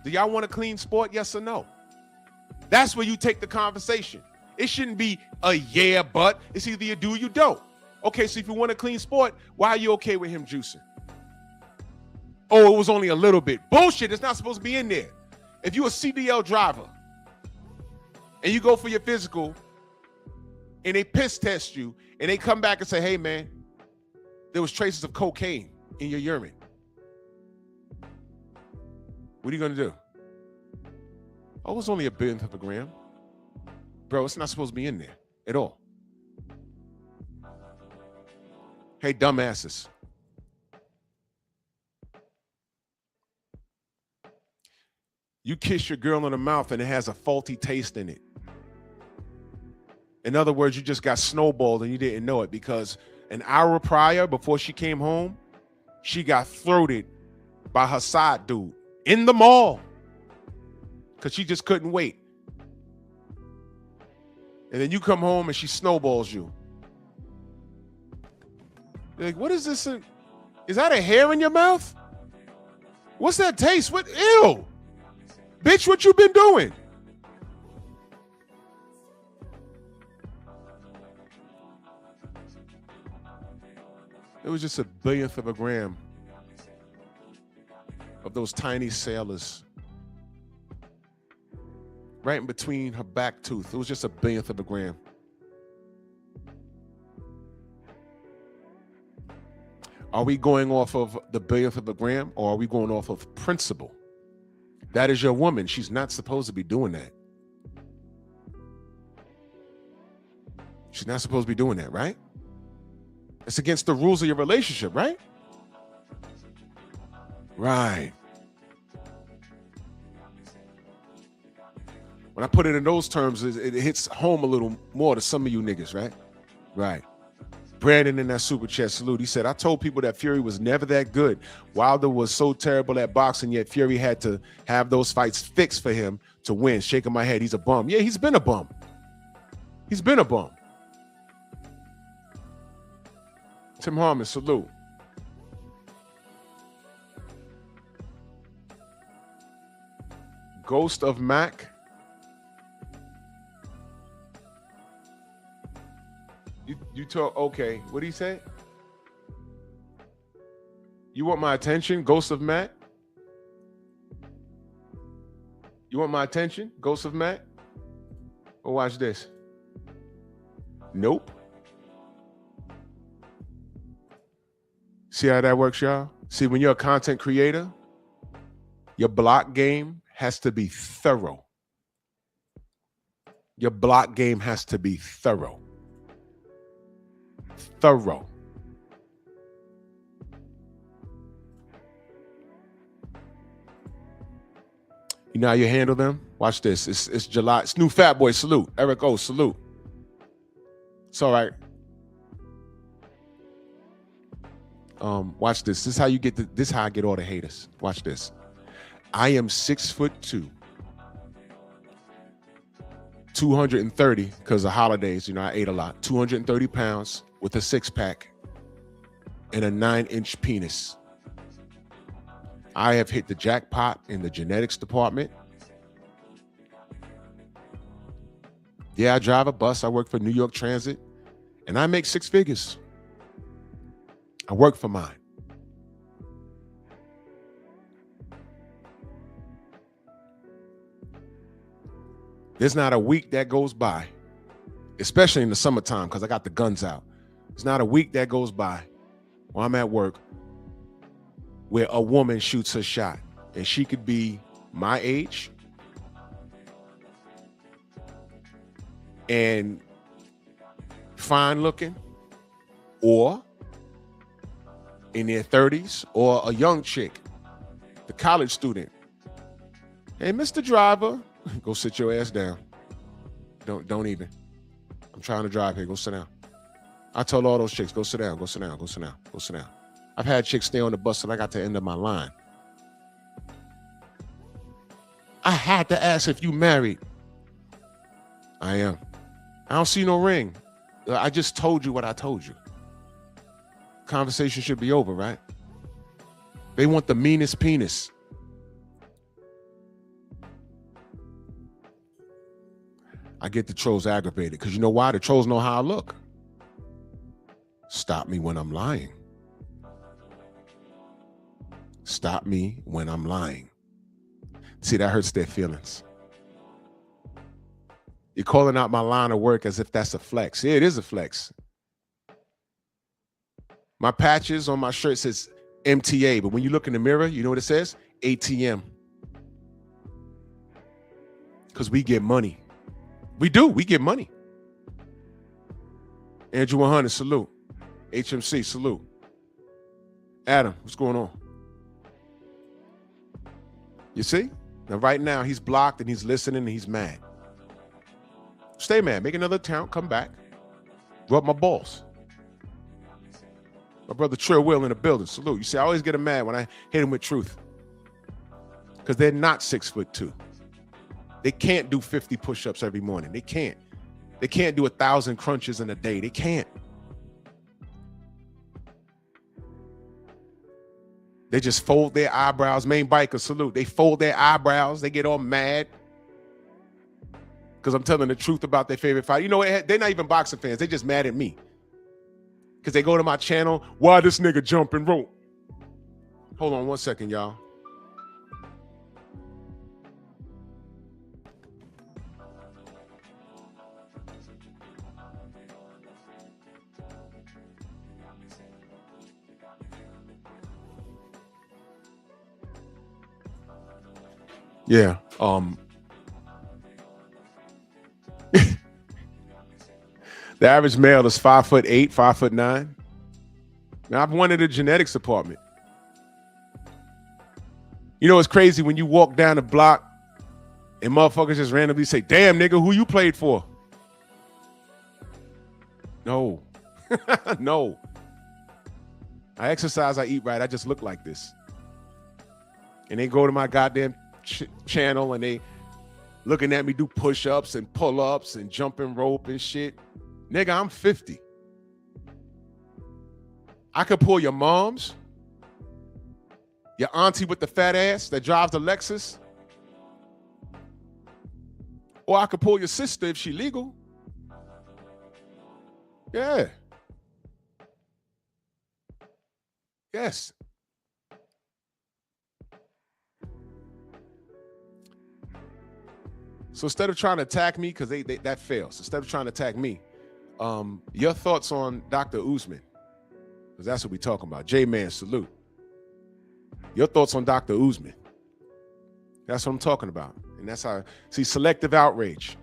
do y'all want a clean sport? Yes or no? That's where you take the conversation. It shouldn't be a yeah, but. It's either you do or you don't. Okay, so if you want a clean sport, why are you okay with him juicing? Oh, it was only a little bit. Bullshit, it's not supposed to be in there. If you're a CDL driver and you go for your physical and they piss test you and they come back and say, hey man, there was traces of cocaine in your urine. What are you gonna do? Oh, it's only a billionth of a gram. Bro, it's not supposed to be in there at all. Hey, dumbasses. You kiss your girl on the mouth and it has a faulty taste in it. In other words, you just got snowballed and you didn't know it because an hour prior, before she came home, she got throated by her side dude in the mall because she just couldn't wait. And then you come home and she snowballs you. You're like, what is this? Is that a hair in your mouth? What's that taste? What? Ew. Bitch, what you been doing? It was just a billionth of a gram of those tiny sailors right in between her back tooth. It was just a billionth of a gram. Are we going off of the billionth of a gram or are we going off of principle? That is your woman. She's not supposed to be doing that. She's not supposed to be doing that, right? It's against the rules of your relationship, right? Right. When I put it in those terms, it hits home a little more to some of you niggas, right? Right. Brandon in that super chat salute. He said, I told people that Fury was never that good. Wilder was so terrible at boxing, yet Fury had to have those fights fixed for him to win. Shaking my head. He's a bum. Yeah, he's been a bum. He's been a bum. Tim Harmon, salute. Ghost of Mac. You talk, okay, what did he say? You want my attention, Ghost of Mac? You want my attention, Ghost of Mac? Well, watch this. Nope. See how that works, y'all? See, when you're a content creator, your block game has to be thorough. Your block game has to be thorough. Thorough. You know how you handle them? Watch this. It's July. It's new Fat Boy. Salute. Eric O. Salute. It's all right. Watch this. This is how you get this is how I get all the haters. Watch this. I am 6'2", 230 because of holidays. You know, I ate a lot. 230 pounds with a 6-pack and a 9-inch penis. I have hit the jackpot in the genetics department. Yeah, I drive a bus. I work for New York Transit, and I make 6 figures. I work for mine. There's not a week that goes by, especially in the summertime, because I got the guns out. There's not a week that goes by while I'm at work where a woman shoots her shot, and she could be my age and fine looking, or in their 30s, or a young chick, the college student. Hey, Mr. Driver, go sit your ass down. Don't even. I'm trying to drive here. Go sit down. I told all those chicks, go sit down, go sit down, go sit down, go sit down. I've had chicks stay on the bus till I got to the end of my line. I had to ask if you married. I am. I don't see no ring. I just told you what I told you. Conversation should be over, right? They want the meanest penis. I get the trolls aggravated because you know why? The trolls know how I look. Stop me when I'm lying. Stop me when I'm lying. See, that hurts their feelings. You're calling out my line of work as if that's a flex. Yeah, it is a flex. My patches on my shirt says MTA, but when you look in the mirror, you know what it says? ATM. Because we get money. We do. We get money. Andrew 100, salute. HMC, salute. Adam, what's going on? You see? Now, right now, he's blocked and he's listening and he's mad. Stay mad. Make another account. Come back. Rub my balls. My brother Trill Will in the building. Salute. You see, I always get him mad when I hit him with truth. Because they're not 6'2". They can't do 50 push-ups every morning. They can't. They can't do 1,000 crunches in a day. They can't. They just fold their eyebrows. Main biker, salute. They fold their eyebrows. They get all mad. Because I'm telling the truth about their favorite fight. You know what? They're not even boxing fans. They're just mad at me. Because they go to my channel. Why this nigga jumping rope? Hold on 1 second, y'all. Yeah. The average male is 5'8", 5'9". Now I've won in the genetics department. You know, it's crazy when you walk down the block and motherfuckers just randomly say, damn, nigga, who you played for? No. No. I exercise, I eat right. I just look like this. And they go to my goddamn channel and they looking at me do push-ups and pull-ups and jumping rope and shit. Nigga, I'm 50. I could pull your mom's, your auntie with the fat ass that drives the Lexus, or I could pull your sister if she legal. Yeah. Yes. So instead of trying to attack me, because they that fails. Instead of trying to attack me, your thoughts on Dr. Usman, because that's what we're talking about. J-Man, salute. Your thoughts on Dr. Usman. That's what I'm talking about. And that's how, see, selective outrage.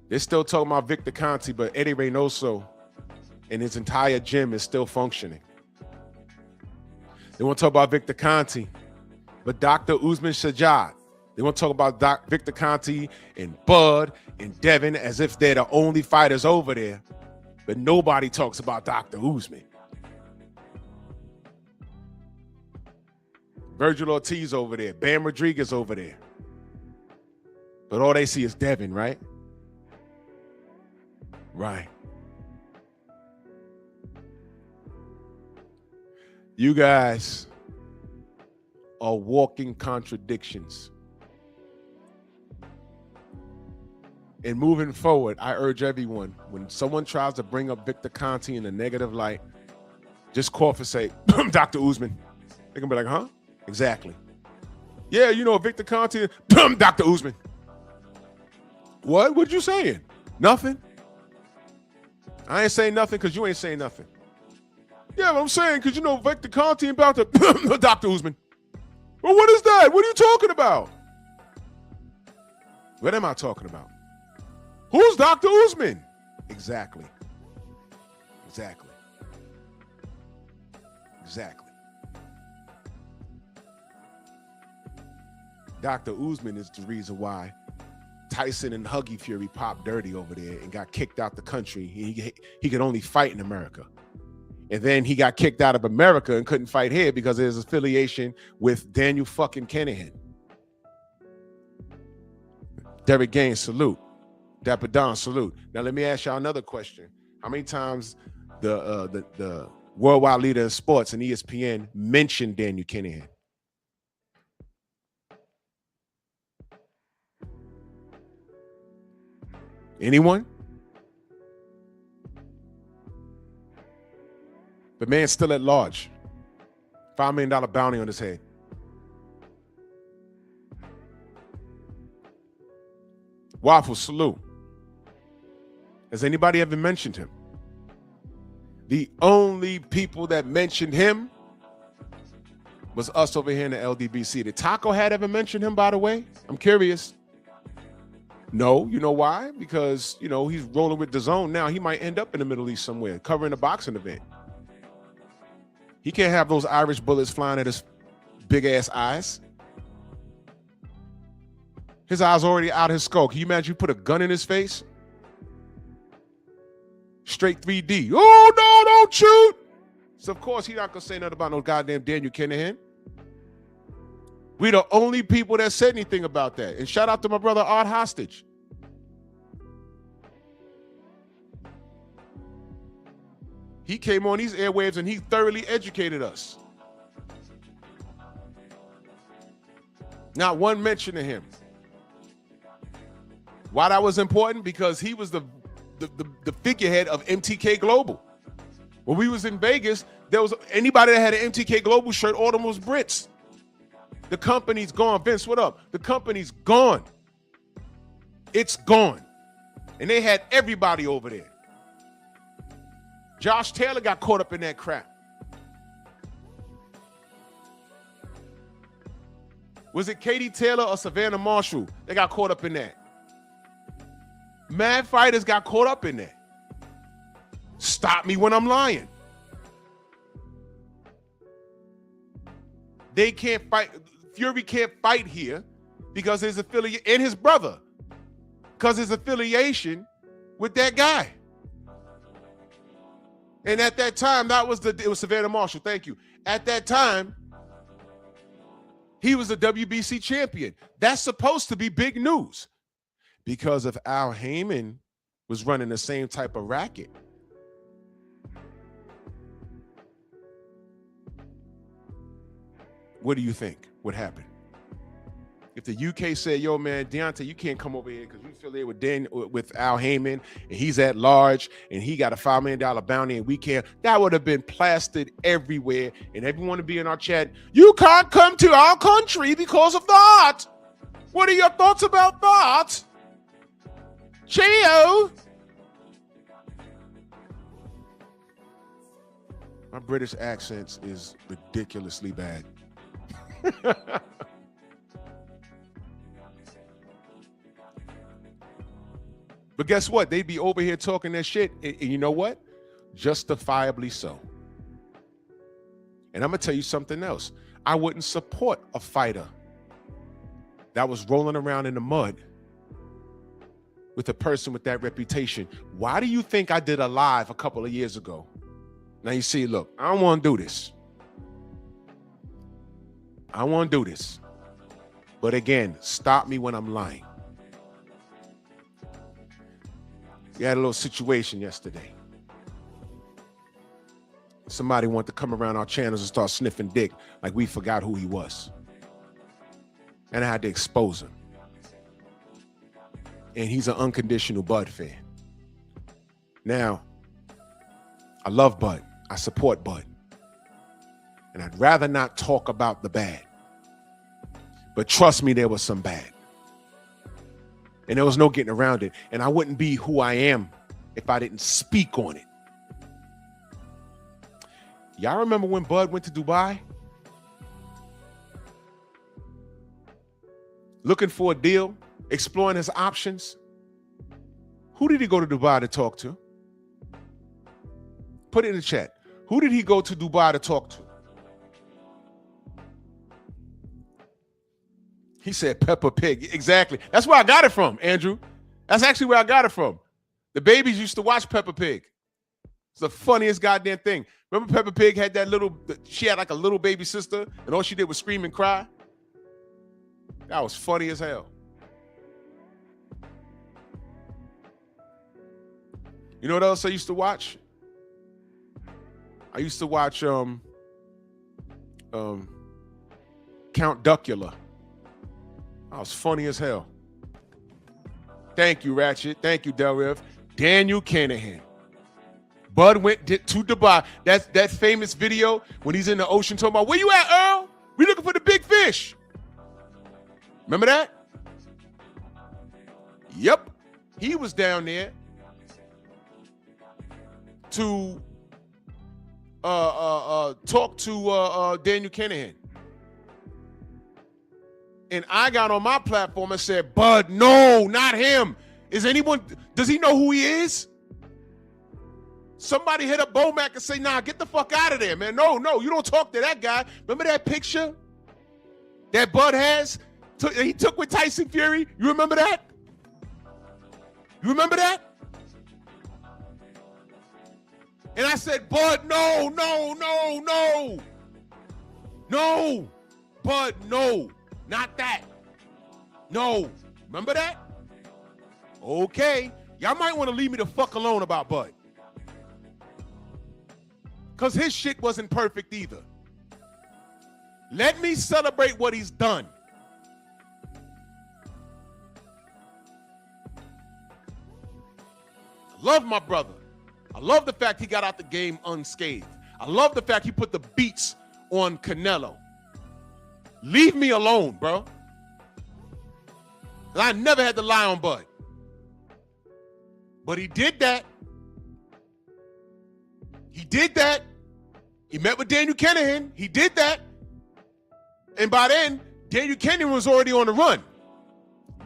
They're still talking about Victor Conte, but Eddie Reynoso and his entire gym is still functioning. They want to talk about Victor Conte, but Dr. Usman Shajad. They want to talk about Victor Conte and Bud and Devin as if they're the only fighters over there, but nobody talks about Dr. Usman. Virgil Ortiz over there, Bam Rodriguez over there. But all they see is Devin, right? Right. You guys are walking contradictions. And moving forward, I urge everyone, when someone tries to bring up Victor Conte in a negative light, just cough and say, Dr. Usman. They can be like, huh? Exactly. Yeah, you know, Victor Conte, Dr. Usman. What? What you saying? Nothing? I ain't saying nothing because you ain't saying nothing. Yeah, but I'm saying because, you know, Victor Conte about to Dr. Usman. Well, what is that? What are you talking about? What am I talking about? Who's Dr. Usman? Exactly. Exactly. Exactly. Dr. Usman is the reason why Tyson and Huggy Fury popped dirty over there and got kicked out the country. He could only fight in America. And then he got kicked out of America and couldn't fight here because of his affiliation with Daniel fucking Kinahan. Derek Gaines, salute. Dapper Don, salute. Now let me ask y'all another question. How many times the worldwide leader in sports and ESPN mentioned Daniel Kinahan? Anyone? The man's still at large. $5 million bounty on his head. Waffle, salute. Has anybody ever mentioned him? The only people that mentioned him was us over here in the LDBC. Did Taco Hat ever mention him, by the way? I'm curious. No, you know why? Because, you know, he's rolling with DAZN now. He might end up in the Middle East somewhere, covering a boxing event. He can't have those Irish bullets flying at his big-ass eyes. His eyes already out of his skull. Can you imagine you put a gun in his face? Straight 3D. Oh, no, don't shoot. So, of course, he's not going to say nothing about no goddamn Daniel Kinahan. We the only people that said anything about that. And shout out to my brother Art Hostage. He came on these airwaves and he thoroughly educated us. Not one mention of him. Why that was important? Because he was the figurehead of MTK Global. When we was in Vegas, there was anybody that had an MTK Global shirt, all them was Brits. The company's gone. Vince, what up? The company's gone. It's gone. And they had everybody over there. Josh Taylor got caught up in that crap. Was it Katie Taylor or Savannah Marshall? They got caught up in that. Mad fighters got caught up in that. Stop me when I'm lying. they can't fight. Fury can't fight here because his affiliate and his brother, because his affiliation with that guy. And at that time, it was Savannah Marshall. Thank you. At that time, he was the WBC champion. That's supposed to be big news because if Al Heyman was running the same type of racket, what do you think would happen? If the UK said, yo, man, Deontay, you can't come over here because we affiliated with Al Heyman and he's at large and he got a $5 million bounty and we can't, that would have been plastered everywhere. And everyone would be in our chat, you can't come to our country because of that. What are your thoughts about that? Cheerio. My British accent is ridiculously bad. But guess what? They'd be over here talking that shit. And you know what? Justifiably so. And I'm going to tell you something else. I wouldn't support a fighter that was rolling around in the mud with a person with that reputation. Why do you think I did a live a couple of years ago? Now you see, look, I don't want to do this. I want to do this. But again, stop me when I'm lying. We had a little situation yesterday. Somebody wanted to come around our channels and start sniffing dick like we forgot who he was. And I had to expose him. And he's an unconditional Bud fan. Now, I love Bud. I support Bud. And I'd rather not talk about the bad. But trust me, there was some bad. And there was no getting around it. And I wouldn't be who I am if I didn't speak on it. Y'all remember when Bud went to Dubai? Looking for a deal, exploring his options. Who did he go to Dubai to talk to? Put it in the chat. Who did he go to Dubai to talk to? He said Peppa Pig. Exactly. That's where I got it from, Andrew. That's actually where I got it from. The babies used to watch Peppa Pig. It's the funniest goddamn thing. Remember Peppa Pig had she had like a little baby sister and all she did was scream and cry? That was funny as hell. You know what else I used to watch? I used to watch Count Duckula. That was funny as hell. Thank you, Ratchet. Thank you, Del Rev. Daniel Kanahan. Bud went to Dubai. That's that famous video when he's in the ocean talking about, where you at, Earl? We looking for the big fish. Remember that? Yep. He was down there to talk to Daniel Kanahan. And I got on my platform and said, Bud, no, not him. Does he know who he is? Somebody hit up Bomac and say, nah, get the fuck out of there, man. No, you don't talk to that guy. Remember that picture that Bud has? He took with Tyson Fury? You remember that? You remember that? And I said, Bud, no. No, Bud, no. Not that. No. Remember that? Okay. Y'all might want to leave me the fuck alone about Bud. Because his shit wasn't perfect either. Let me celebrate what he's done. I love my brother. I love the fact he got out the game unscathed. I love the fact he put the beats on Canelo. Leave me alone, bro. I never had to lie on Bud. But he did that. He did that. He met with Daniel Kanahan. He did that. And by then, Daniel Kanahan was already on the run.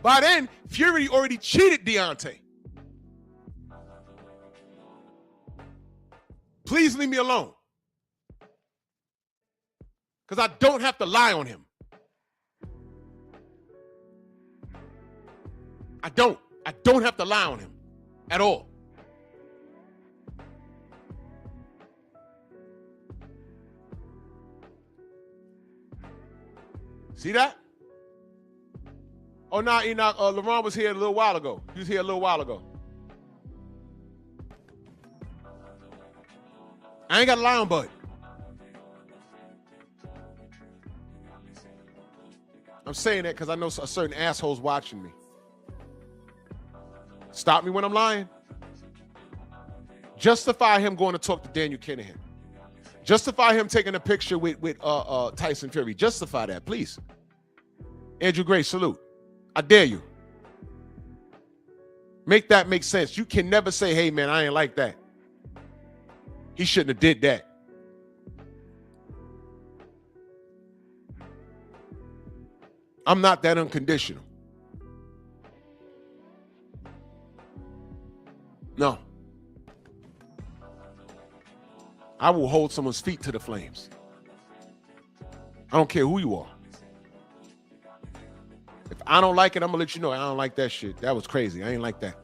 By then, Fury already cheated Deontay. Please leave me alone. Because I don't have to lie on him. I don't have to lie on him at all. See that? Oh, no, Enoch, LeBron was here a little while ago. He was here a little while ago. I ain't got to lie on Bud. I'm saying that because I know a certain asshole's watching me. Stop me when I'm lying. Justify him going to talk to Daniel Kinahan. Justify him taking a picture with Tyson Fury. Justify that, please. Andrew Gray, salute. I dare you. Make that make sense. You can never say, hey, man, I ain't like that. He shouldn't have did that. I'm not that unconditional. No. I will hold someone's feet to the flames. I don't care who you are. If I don't like it, I'm going to let you know I don't like that shit. That was crazy. I ain't like that.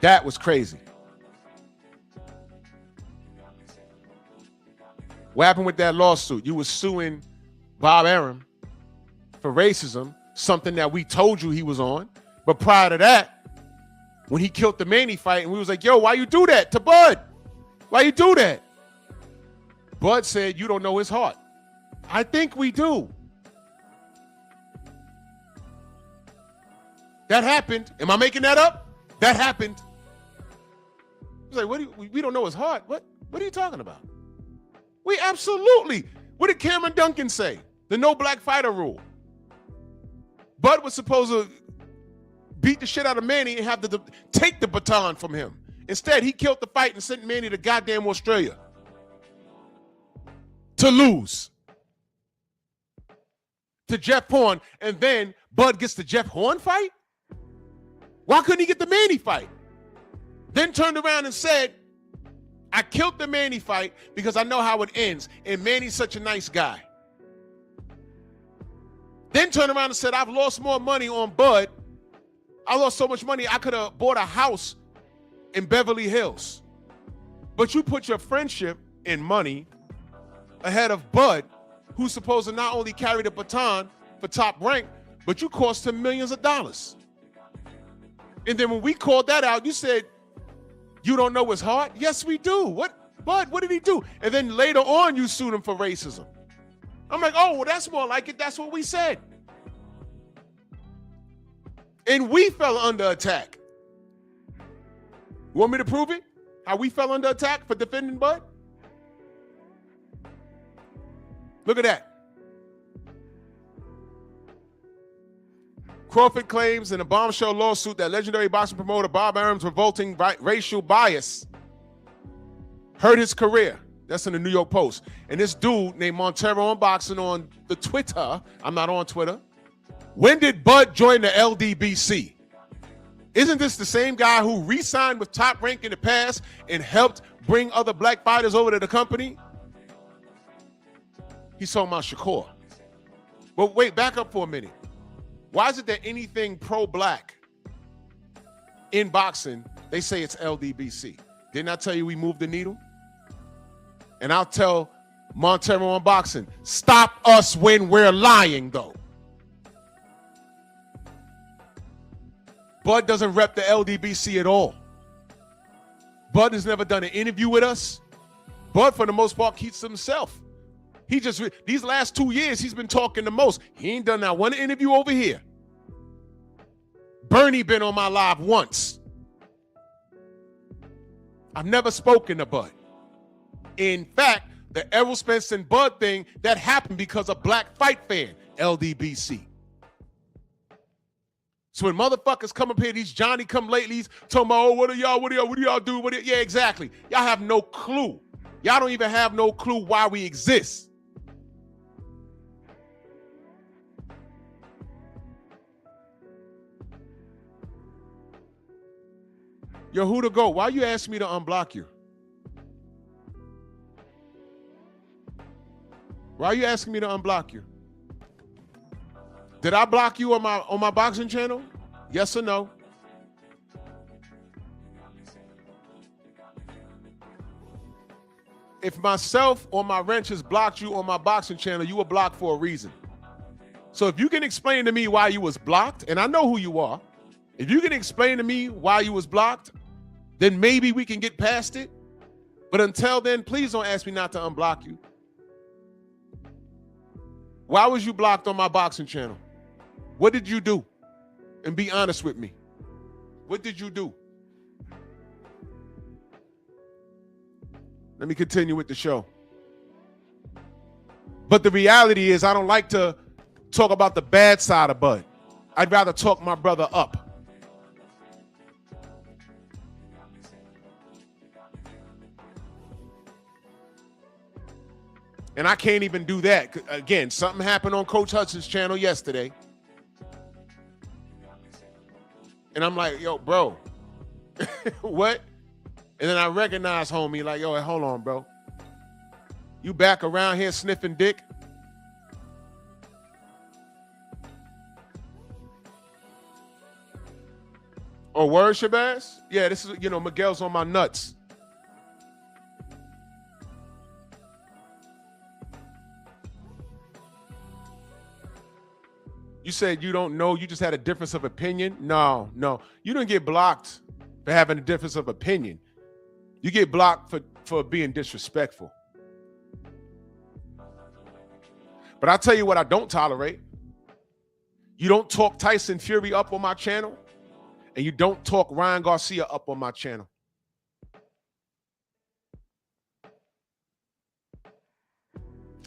That was crazy. What happened with that lawsuit? You were suing Bob Arum for racism, something that we told you he was on. But prior to that, when he killed the Manny fight, and we was like, yo, why you do that to Bud? Why you do that? Bud said, you don't know his heart. I think we do. That happened. Am I making that up? That happened. He's like, we don't know his heart. What are you talking about? We absolutely. What did Cameron Duncan say? The no black fighter rule. Bud was supposed to beat the shit out of Manny and have to take the baton from him. Instead, he killed the fight and sent Manny to goddamn Australia to lose to Jeff Horn, and then Bud gets the Jeff Horn fight? Why couldn't he get the Manny fight? Then turned around and said, I killed the Manny fight because I know how it ends, and Manny's such a nice guy. Then turned around and said, I've lost more money on Bud. I lost so much money, I could have bought a house in Beverly Hills. But you put your friendship and money ahead of Bud, who's supposed to not only carry the baton for Top Rank, but you cost him millions of dollars. And then when we called that out, you said, you don't know his heart? Yes, we do. Bud, what did he do? And then later on, you sued him for racism. I'm like, oh, well, that's more like it. That's what we said. And we fell under attack. You want me to prove it? How we fell under attack for defending Bud? Look at that. Crawford claims in a bombshell lawsuit that legendary boxing promoter Bob Arum's revolting racial bias hurt his career. That's in the New York Post. And this dude named Montero on Boxing on the Twitter, I'm not on Twitter. When did Bud join the LDBC? Isn't this the same guy who re-signed with Top Rank in the past and helped bring other black fighters over to the company? He's talking about Shakur. But wait, back up for a minute. Why is it that anything pro-black in boxing, they say it's LDBC? Didn't I tell you we moved the needle? And I'll tell Montero on Boxing, stop us when we're lying, though. Bud doesn't rep the LDBC at all. Bud has never done an interview with us. Bud, for the most part, keeps to himself. He just, these last 2 years, he's been talking the most. He ain't done that one interview over here. Bernie been on my live once. I've never spoken to Bud. In fact, the Errol Spence and Bud thing, that happened because of Black Fight Fan, LDBC. So when motherfuckers come up here, these Johnny come latelys, talking about, oh, what do y'all do? Yeah, exactly. Y'all have no clue. Y'all don't even have no clue why we exist. Yo, who to go? Why you ask me to unblock you? Why are you asking me to unblock you? Did I block you on my boxing channel? Yes or no? If myself or my wrenches blocked you on my boxing channel, you were blocked for a reason. So if you can explain to me why you was blocked, and I know who you are, if you can explain to me why you was blocked, then maybe we can get past it. But until then, please don't ask me not to unblock you. Why was you blocked on my boxing channel? What did you do? And be honest with me. What did you do? Let me continue with the show. But the reality is I don't like to talk about the bad side of Bud. I'd rather talk my brother up. And I can't even do that. Again, something happened on Coach Hudson's channel yesterday. And I'm like, yo, bro, what? And then I recognize homie like, yo, hold on, bro. You back around here sniffing dick? Oh, word, Shabazz? Yeah, this is, Miguel's on my nuts. You said you don't know, you just had a difference of opinion? No. You didn't get blocked for having a difference of opinion. You get blocked for being disrespectful. But I'll tell you what I don't tolerate. You don't talk Tyson Fury up on my channel, and you don't talk Ryan Garcia up on my channel.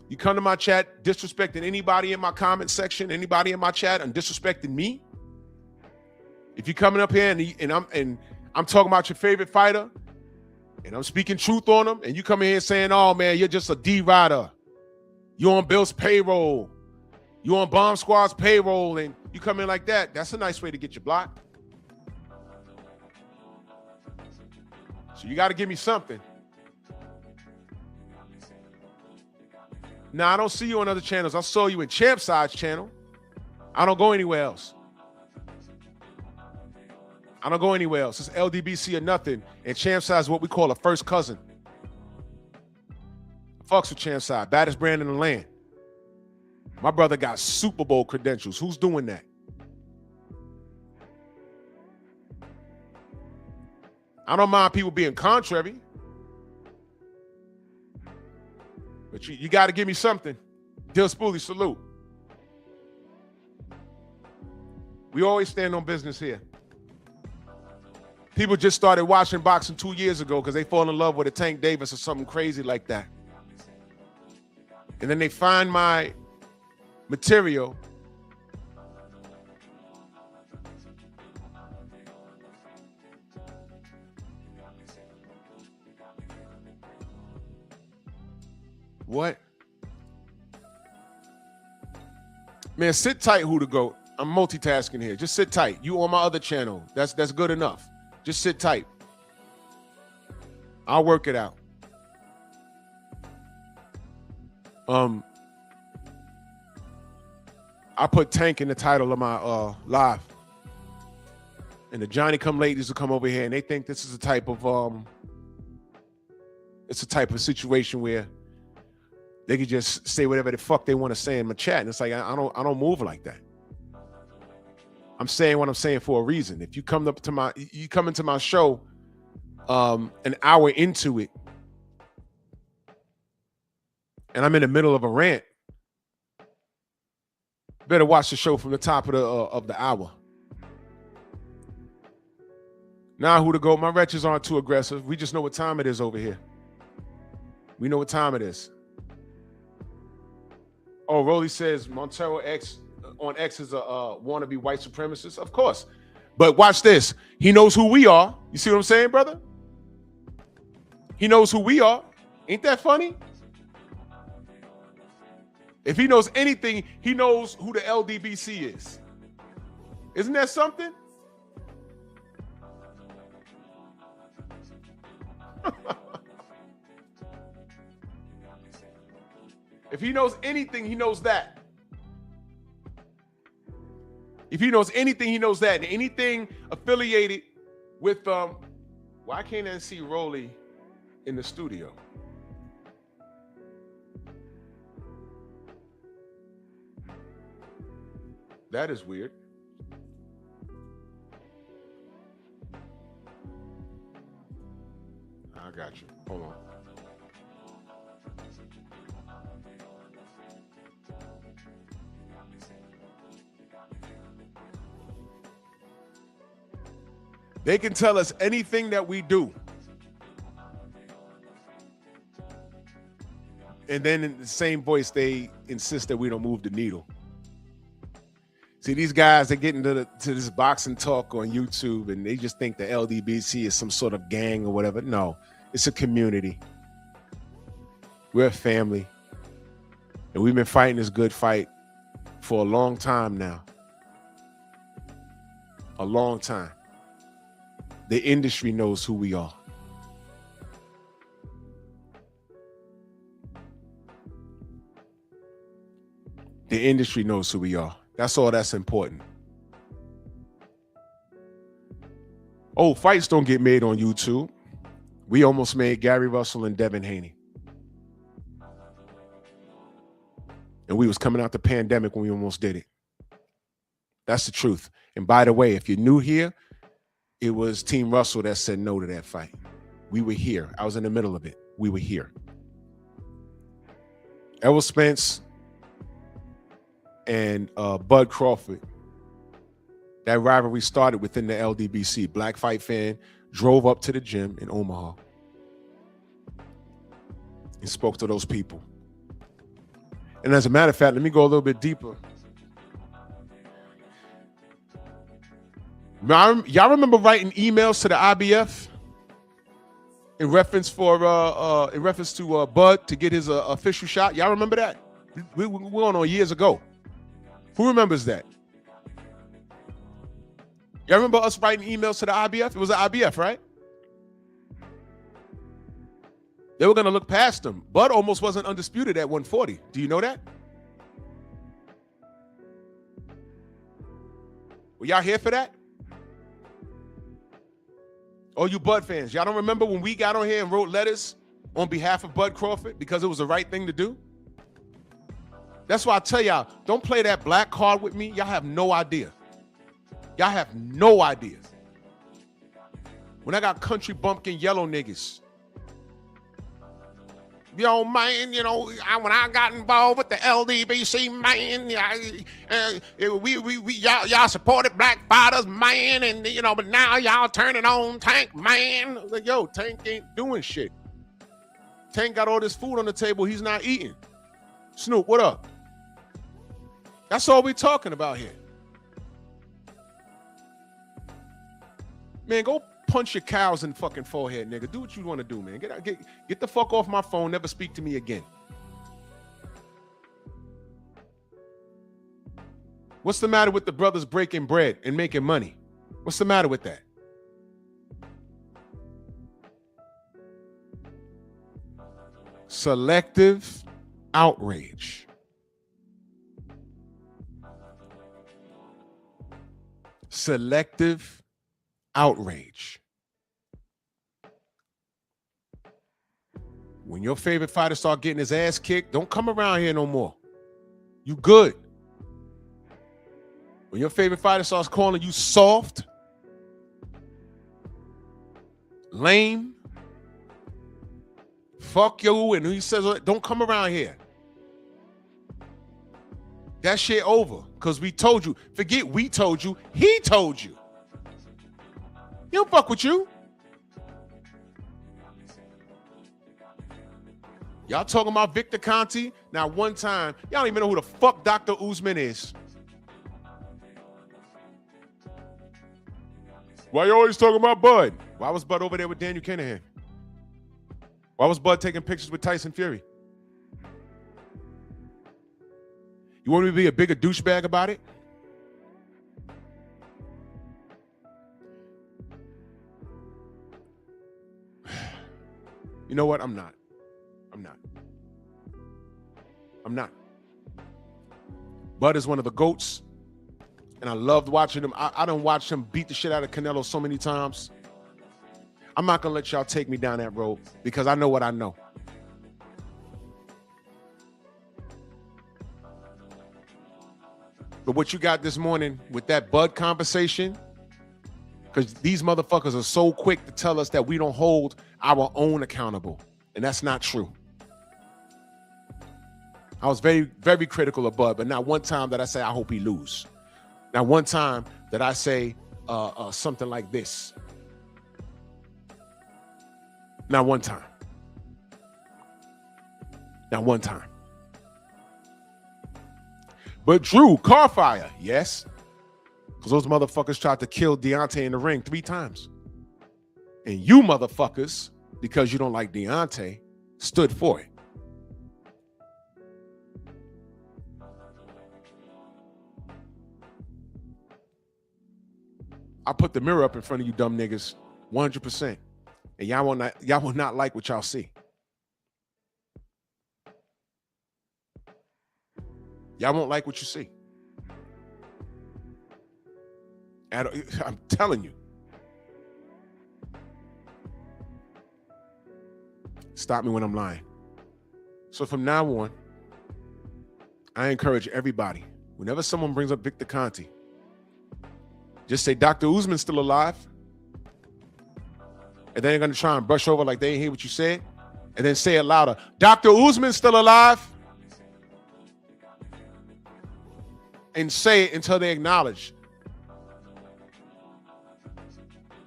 You come to my chat disrespecting anybody in my comment section, anybody in my chat, and disrespecting me. If you're coming up here and I'm talking about your favorite fighter, and I'm speaking truth on them, and you come in here saying, "Oh man, you're just a D-rider. You on Bill's payroll. You on Bomb Squad's payroll," and you come in like that, that's a nice way to get you blocked. So you got to give me something. Now, I don't see you on other channels. I saw you in Champside's channel. I don't go anywhere else. I don't go anywhere else. It's LDBC or nothing. And Champside is what we call a first cousin. Fucks with Champside. Baddest brand in the land. My brother got Super Bowl credentials. Who's doing that? I don't mind people being contrary. But you got to give me something. Dill Spoolie, salute. We always stand on business here. People just started watching boxing 2 years ago because they fall in love with a Tank Davis or something crazy like that. And then they find my material. What? Man, sit tight, Who the Goat. I'm multitasking here. Just sit tight. You on my other channel. That's good enough. Just sit tight. I'll work it out. I put Tank in the title of my live. And the Johnny come ladies will come over here and they think this is a type of situation where they could just say whatever the fuck they want to say in my chat. And it's like, I don't move like that. I'm saying what I'm saying for a reason. If you come into my show an hour into it, and I'm in the middle of a rant, better watch the show from the top of the hour. Now, Who to Go? My wretches aren't too aggressive. We just know what time it is over here. We know what time it is. Oh, Rolly says Montero on X is a wannabe white supremacist. Of course. But watch this. He knows who we are. You see what I'm saying, brother? He knows who we are. Ain't that funny? If he knows anything, he knows who the LDBC is. Isn't that something? If he knows anything, he knows that. If he knows anything, he knows that. And anything affiliated with why can't I see Rolly in the studio? That is weird. I got you. Hold on. They can tell us anything that we do. And then in the same voice, they insist that we don't move the needle. See, these guys, they get into this boxing talk on YouTube, and they just think the LDBC is some sort of gang or whatever. No, it's a community. We're a family. And we've been fighting this good fight for a long time now. A long time. The industry knows who we are. The industry knows who we are. That's all that's important. Oh, fights don't get made on YouTube. We almost made Gary Russell and Devin Haney. And we was coming out the pandemic when we almost did it. That's the truth. And by the way, if you're new here, it was Team Russell that said no to that fight. We were here. I was in the middle of it. We were here. Errol Spence and Bud Crawford. That rivalry started within the LDBC. Black Fight Fan drove up to the gym in Omaha and spoke to those people. And as a matter of fact, let me go a little bit deeper. Y'all remember writing emails to the IBF in reference to Bud to get his official shot? Y'all remember that? We went on years ago. Who remembers that? Y'all remember us writing emails to the IBF? It was the IBF, right? They were going to look past him. Bud almost wasn't undisputed at 140. Do you know that? Were y'all here for that? Oh, you Bud fans, y'all don't remember when we got on here and wrote letters on behalf of Bud Crawford because it was the right thing to do? That's why I tell y'all, don't play that black card with me. Y'all have no idea. Y'all have no idea. When I got country bumpkin yellow niggas. Yo, man, you know, when I got involved with the LDBC, man, y'all supported black fighters, man, and, you know, but now y'all turning on Tank, man. I was like, yo, Tank ain't doing shit. Tank got all this food on the table he's not eating. Snoop, what up? That's all we talking about here. Man, go punch your cows in the fucking forehead, nigga. Do what you want to do, man. Get the fuck off my phone. Never speak to me again. What's the matter with the brothers breaking bread and making money? What's the matter with that? Selective outrage. Selective outrage. When your favorite fighter start getting his ass kicked, don't come around here no more. You good. When your favorite fighter starts calling you soft, lame, fuck you, and he says, don't come around here. That shit over, because we told you. Forget we told you, he told you. He don't fuck with you. Y'all talking about Victor Conti? Now, one time, y'all don't even know who the fuck Dr. Usman is. Why you always talking about Bud? Why was Bud over there with Daniel Kinahan? Why was Bud taking pictures with Tyson Fury? You want me to be a bigger douchebag about it? You know what? I'm not. I'm not. Bud is one of the GOATs, and I loved watching him. I done watched him beat the shit out of Canelo so many times. I'm not going to let y'all take me down that road because I know what I know. But what you got this morning with that Bud conversation, because these motherfuckers are so quick to tell us that we don't hold our own accountable, and that's not true. I was very, very critical of Bud, but not one time that I say, I hope he lose. Not one time that I say something like this. Not one time. Not one time. But Drew, car fire, yes. Because those motherfuckers tried to kill Deontay in the ring 3 times. And you motherfuckers, because you don't like Deontay, stood for it. I put the mirror up in front of you dumb niggas 100%. And y'all will not like what y'all see. Y'all won't like what you see. I'm telling you. Stop me when I'm lying. So from now on, I encourage everybody, whenever someone brings up Victor Conte, just say Dr. Usman's still alive. And then they're going to try and brush over like they ain't hear what you said. And then say it louder. Dr. Usman's still alive. And say it until they acknowledge.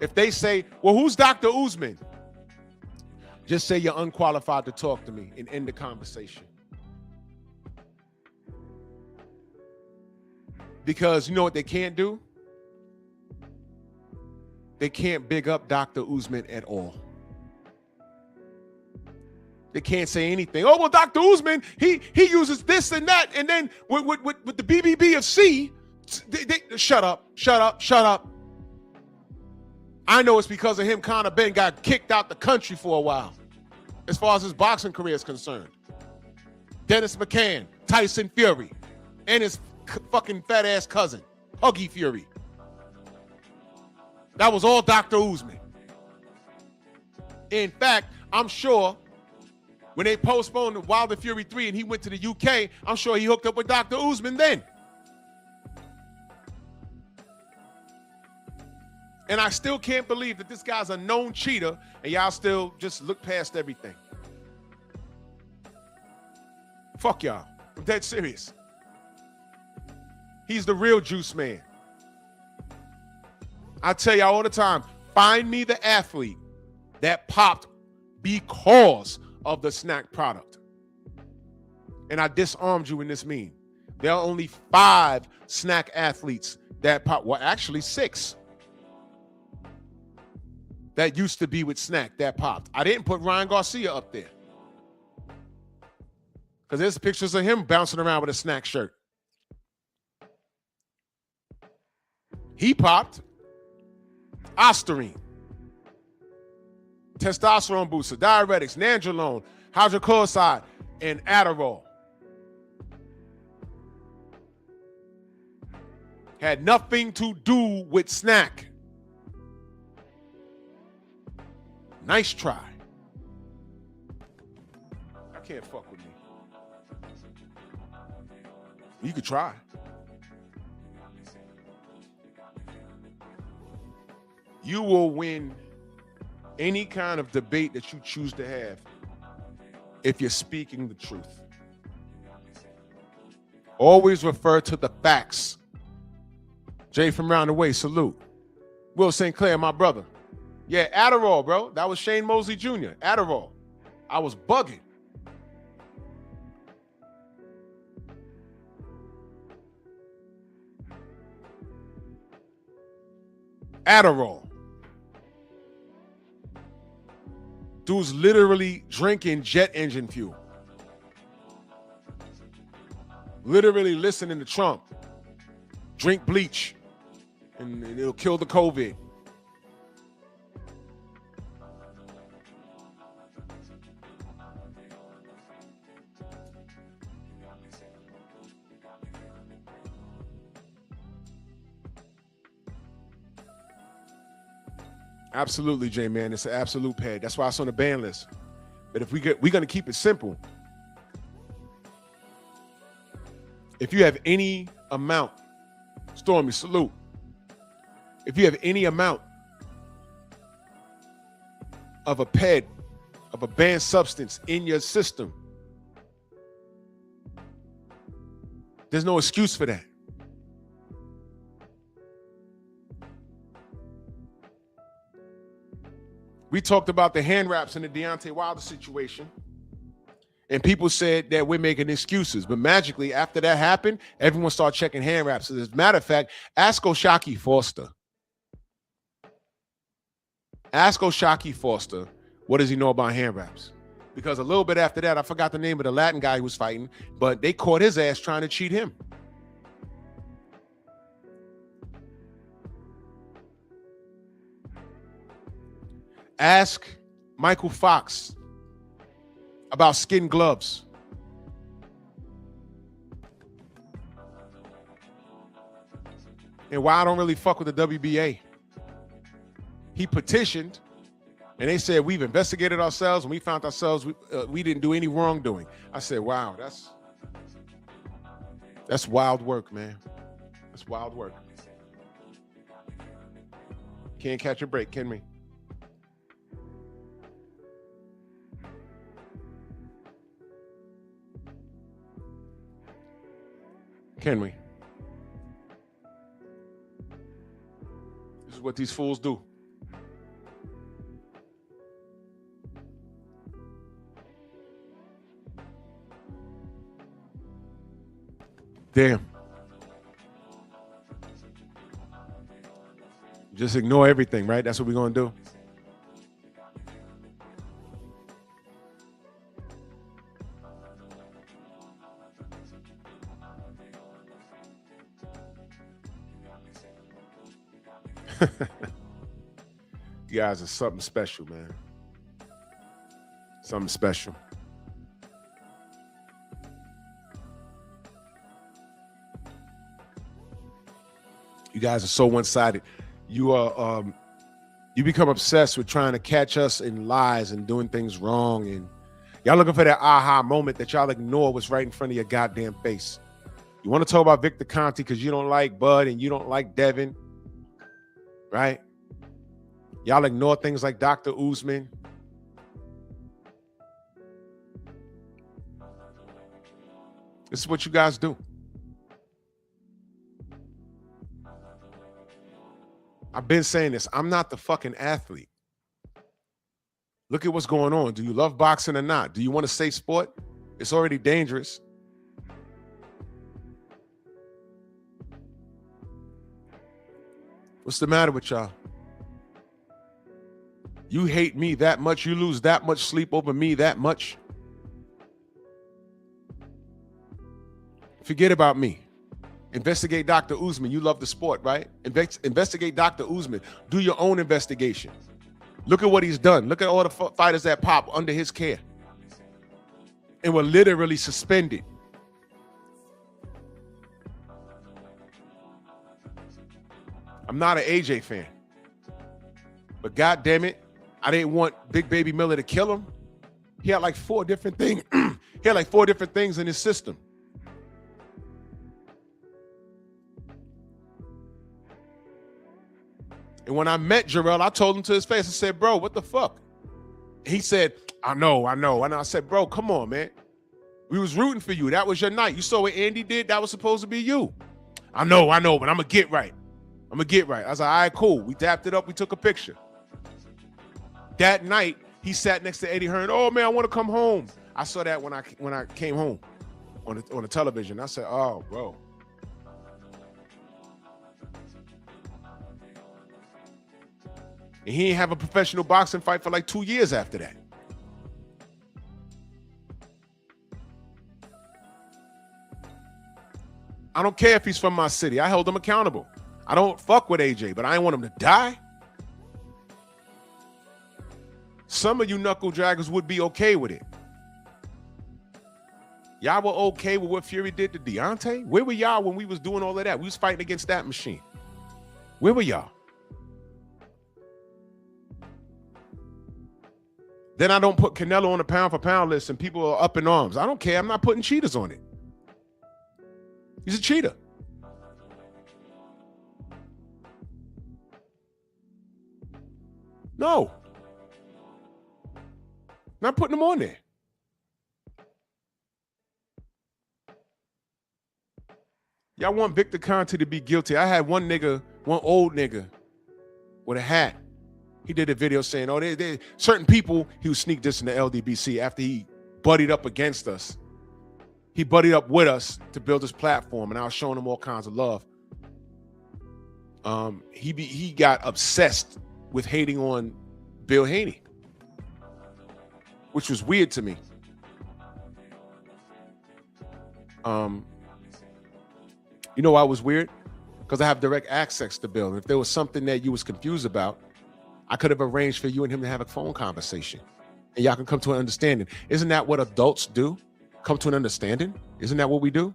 If they say, well, who's Dr. Usman? Just say you're unqualified to talk to me and end the conversation. Because you know what they can't do? They can't big up Dr. Usman at all. They can't say anything. Oh, well, Dr. Usman, he uses this and that. And then with the BBBFC, shut up. I know it's because of him, Conor Benn got kicked out the country for a while, as far as his boxing career is concerned. Dennis McCann, Tyson Fury, and his fucking fat ass cousin, Huggy Fury. That was all Dr. Usman. In fact, I'm sure when they postponed Wilder Fury 3 and he went to the UK, I'm sure he hooked up with Dr. Usman then. And I still can't believe that this guy's a known cheater and y'all still just look past everything. Fuck y'all. I'm dead serious. He's the real juice man. I tell y'all all the time, find me the athlete that popped because of the snack product. And I disarmed you in this meme. There are only 5 snack athletes that pop. Well, actually 6. That used to be with snack that popped. I didn't put Ryan Garcia up there. Because there's pictures of him bouncing around with a snack shirt. He popped. Ostarine, testosterone booster, diuretics, nandrolone, hydrochloride, and Adderall. Had nothing to do with snack. Nice try. I can't fuck with me. You could try. You will win any kind of debate that you choose to have if you're speaking the truth. Always refer to the facts. Jay from round the way, salute. Will St. Clair, my brother. Yeah, Adderall, bro. That was Shane Mosley Jr. Adderall. I was bugging. Adderall. Dude's literally drinking jet engine fuel. Literally listening to Trump. Drink bleach and it'll kill the COVID. Absolutely, J man. It's an absolute pad. That's why it's on the ban list. But if we're gonna keep it simple. If you have any amount, Stormy, salute. If you have any amount of a ped, of a banned substance in your system, there's no excuse for that. We talked about the hand wraps in the Deontay Wilder situation, and people said that we're making excuses. But magically, after that happened, everyone started checking hand wraps. As a matter of fact, ask Oshaki Foster. Ask Oshaki Foster, what does he know about hand wraps? Because a little bit after that, I forgot the name of the Latin guy who was fighting, but they caught his ass trying to cheat him. Ask Michael Fox about skin gloves. And why I don't really fuck with the WBA. He petitioned, and they said, we've investigated ourselves, and we found ourselves, we didn't do any wrongdoing. I said, wow, that's wild work, man. That's wild work. Can't catch a break, can we? Can we? This is what these fools do. Damn. Just ignore everything, right? That's what we're going to do. You guys are something special, man. Something special. You guys are so one-sided. You are you become obsessed with trying to catch us in lies and doing things wrong, and y'all looking for that aha moment that y'all ignore what's right in front of your goddamn face. You want to talk about Victor Conte because you don't like Bud and you don't like Devin, right? Y'all ignore things like Dr. Usman. This is what you guys do. I've been saying this. I'm not the fucking athlete. Look at what's going on. Do you love boxing or not? Do you want a safe sport? It's already dangerous. What's the matter with y'all? You hate me that much? You lose that much sleep over me that much? Forget about me. Investigate Dr. Usman. You love the sport, right? Investigate Dr. Usman. Do your own investigation. Look at what he's done. Look at all the fighters that pop under his care and were literally suspended. I'm not an AJ fan, but God damn it, I didn't want Big Baby Miller to kill him. He had like 4 different things. He had like 4 different things in his system. And when I met Jarrell, I told him to his face, I said, bro, what the fuck? He said, I know. And I said, bro, come on, man. We was rooting for you. That was your night. You saw what Andy did? That was supposed to be you. I know, but I'm going to get right. I was like, all right, cool. We dapped it up. We took a picture. That night, he sat next to Eddie Hearn. Oh, man, I want to come home. I saw that when I came home on the television. I said, oh, bro. And he didn't have a professional boxing fight for like 2 years after that. I don't care if he's from my city. I held him accountable. I don't fuck with AJ, but I didn't want him to die. Some of you knuckle draggers would be okay with it. Y'all were okay with what Fury did to Deontay? Where were y'all when we was doing all of that? We was fighting against that machine. Where were y'all? Then I don't put Canelo on the pound for pound list and people are up in arms. I don't care. I'm not putting cheaters on it. He's a cheater. No. Not putting him on there. Y'all want Victor Conte to be guilty. I had one old nigga with a hat. He did a video saying, oh, certain people, he was sneak dissing the LDBC after he buddied up against us. He buddied up with us to build his platform, and I was showing him all kinds of love. He got obsessed with hating on Bill Haney, which was weird to me. You know why it was weird? Because I have direct access to Bill. And if there was something that you was confused about, I could have arranged for you and him to have a phone conversation. And y'all can come to an understanding. Isn't that what adults do? Come to an understanding? Isn't that what we do?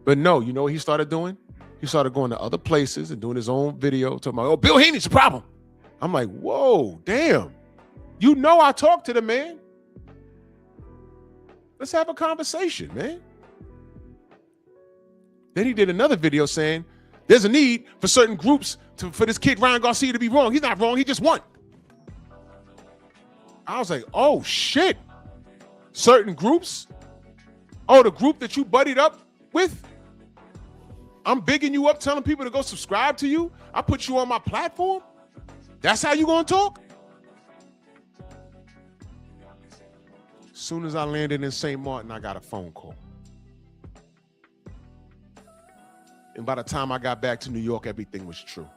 But no, you know what he started doing? He started going to other places and doing his own video, talking about, oh, Bill Haney's a problem. I'm like, whoa, damn. You know I talked to the man. Let's have a conversation, man. Then he did another video saying, there's a need for certain groups for this kid Ryan Garcia to be wrong. He's not wrong, he just won. I was like, oh shit. Certain groups? Oh, the group that you buddied up with? I'm bigging you up, telling people to go subscribe to you? I put you on my platform? That's how you gonna talk? As soon as I landed in St. Martin, I got a phone call. And by the time I got back to New York, everything was true.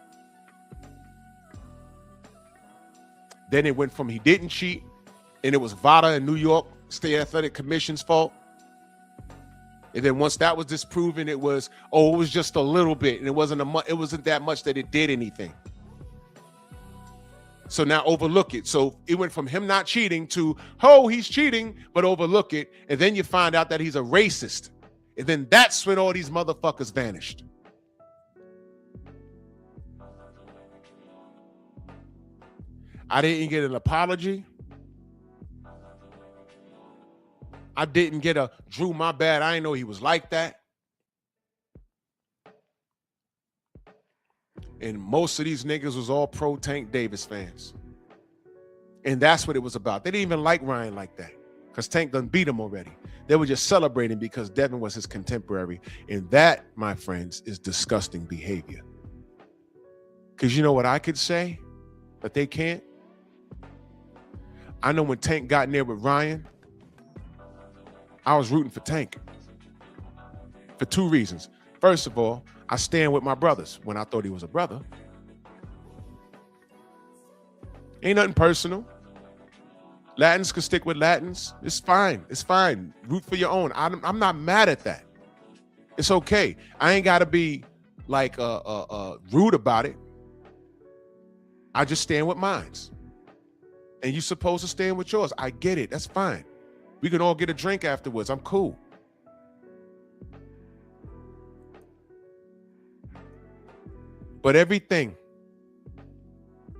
Then it went from he didn't cheat, and it was VADA in New York State Athletic Commission's fault. And then once that was disproven, it was, oh, it was just a little bit, and it wasn't that much that it did anything. So now overlook it. So it went from him not cheating to, oh, he's cheating, but overlook it. And then you find out that he's a racist. And then that's when all these motherfuckers vanished. I didn't get an apology. I didn't get a Drew, my bad. I didn't know he was like that. And most of these niggas was all pro Tank Davis fans. And that's what it was about. They didn't even like Ryan like that because Tank done beat him already. They were just celebrating because Devin was his contemporary. And that, my friends, is disgusting behavior. Because you know what I could say that they can't? I know when Tank got in there with Ryan, I was rooting for Tank for two reasons. First of all, I stand with my brothers when I thought he was a brother. Ain't nothing personal. Latins can stick with Latins. It's fine. It's fine. Root for your own. I'm not mad at that. It's okay. I ain't got to be like rude about it. I just stand with mines. And you're supposed to stand with yours. I get it. That's fine. We can all get a drink afterwards. I'm cool. But everything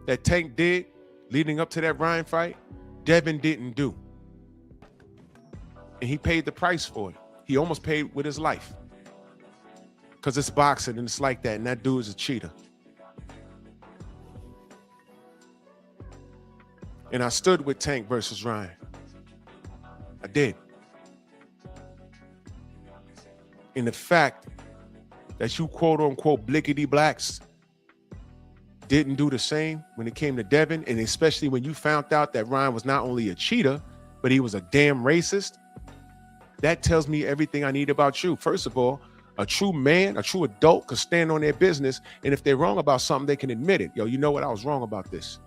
that Tank did leading up to that Ryan fight, Devin didn't do. And he paid the price for it. He almost paid with his life. Because it's boxing and it's like that. And that dude is a cheater. And I stood with Tank versus Ryan. I did. And the fact that you quote unquote blickety blacks didn't do the same when it came to Devin, and especially when you found out that Ryan was not only a cheater, but he was a damn racist, that tells me everything I need about you. First of all, a true man, a true adult could stand on their business, and if they're wrong about something, they can admit it. Yo, you know what? I was wrong about this.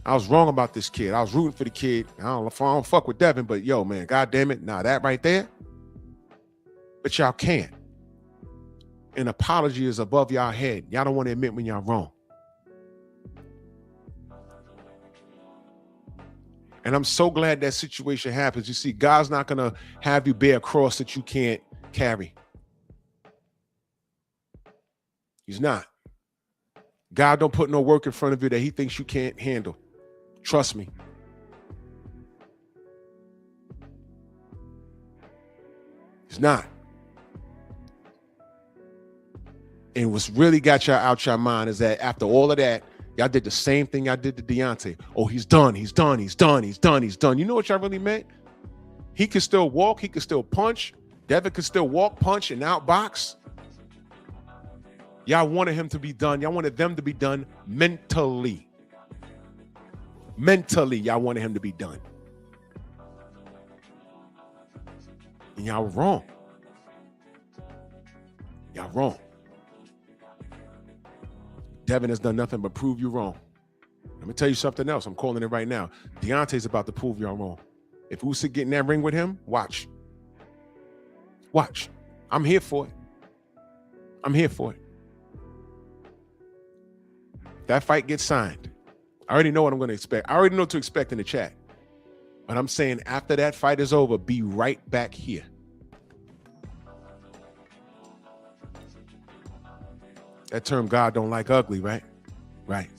I was wrong about this kid. I was rooting for the kid. I don't fuck with Devin, but yo, man, God damn it. Nah, that right there. But y'all can't. An apology is above y'all head. Y'all don't want to admit when y'all wrong. And I'm so glad that situation happens. You see, God's not going to have you bear a cross that you can't carry. He's not. God don't put no work in front of you that he thinks you can't handle. Trust me. It's not. And what's really got y'all out your mind is that after all of that, y'all did the same thing y'all did to Deontay. Oh, he's done. He's done. He's done. He's done. He's done. You know what y'all really meant? He could still walk. He could still punch. Devin could still walk, punch, and outbox. Y'all wanted him to be done. Y'all wanted them to be done mentally. Mentally, y'all wanted him to be done. And y'all were wrong. Y'all wrong. Devin has done nothing but prove you wrong. Let me tell you something else. I'm calling it right now. Deontay's about to prove y'all wrong. If Usyk get in that ring with him, watch. Watch. I'm here for it. I'm here for it. If that fight gets signed, I already know what I'm going to expect. I already know what to expect in the chat. But I'm saying after that fight is over, be right back here. That term, God don't like ugly, right? Right.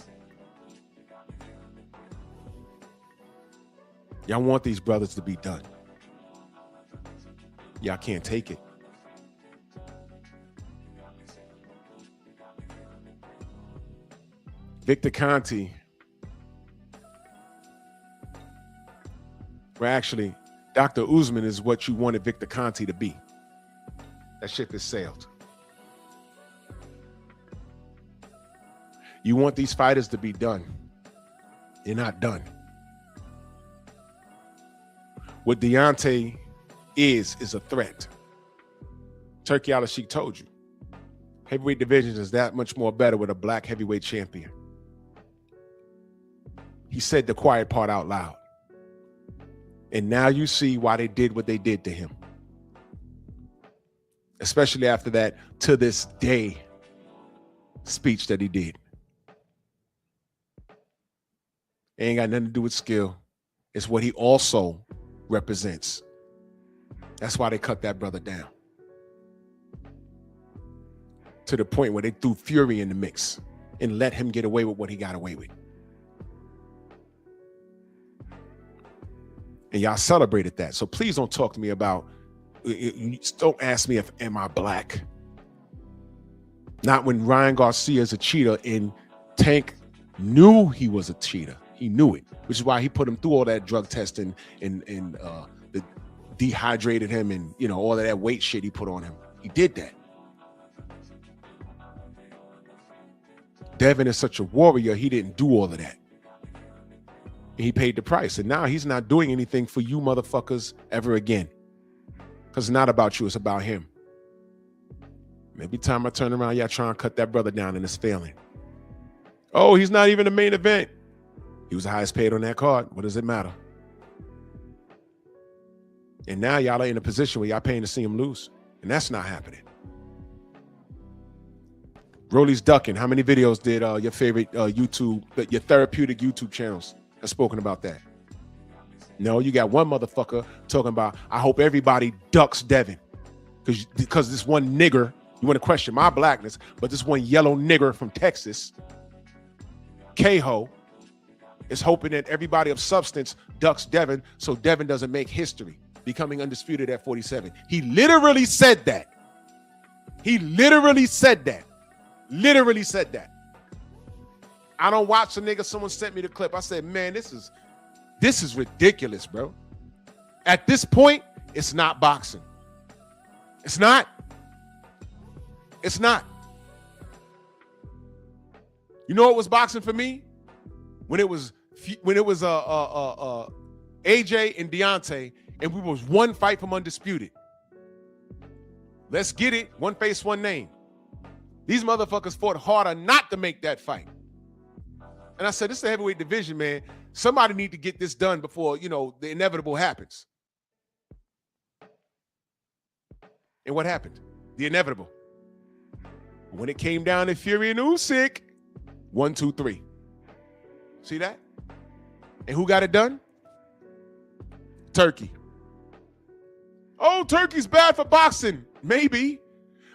Y'all want these brothers to be done. Y'all can't take it. Victor Conte, well, actually, Dr. Usman is what you wanted Victor Conte to be. That ship has sailed. You want these fighters to be done. They're not done. What Deontay is a threat. Turki Al-Sheikh told you. Heavyweight division is that much more better with a black heavyweight champion. He said the quiet part out loud. And now you see why they did what they did to him. Especially after that to this day speech that he did. It ain't got nothing to do with skill. It's what he also represents. That's why they cut that brother down. To the point where they threw Fury in the mix and let him get away with what he got away with. And y'all celebrated that. So please don't talk to me about, don't ask me if am I black. Not when Ryan Garcia is a cheater and Tank knew he was a cheater. He knew it, which is why he put him through all that drug testing and the dehydrated him and, you know, all of that weight shit he put on him. He did that. Devin is such a warrior, he didn't do all of that. And he paid the price. And now he's not doing anything for you motherfuckers ever again. Because it's not about you, it's about him. Every time I turn around, y'all trying to cut that brother down and it's failing. Oh, he's not even the main event. He was the highest paid on that card. What does it matter? And now y'all are in a position where y'all paying to see him lose. And that's not happening. Rolly's ducking. How many videos did your favorite YouTube, your therapeutic YouTube channels have spoken about that? No, you got one motherfucker talking about, I hope everybody ducks Devin. Because this one nigger, you want to question my blackness, but this one yellow nigger from Texas, K-Ho, is hoping that everybody of substance ducks Devin so Devin doesn't make history, becoming undisputed at 47. He literally said that. He literally said that. Literally said that. I don't watch a nigga. Someone sent me the clip. I said, man, this is ridiculous, bro. At this point, it's not boxing. It's not. It's not. You know what was boxing for me? When it was AJ and Deontay, and we was one fight from undisputed. Let's get it. One face, one name. These motherfuckers fought harder not to make that fight. And I said, this is a heavyweight division, man. Somebody need to get this done before, you know, the inevitable happens. And what happened? The inevitable. When it came down to Fury and Usyk, 1, 2, 3. See that? And who got it done? Turkey. Oh, Turkey's bad for boxing. Maybe.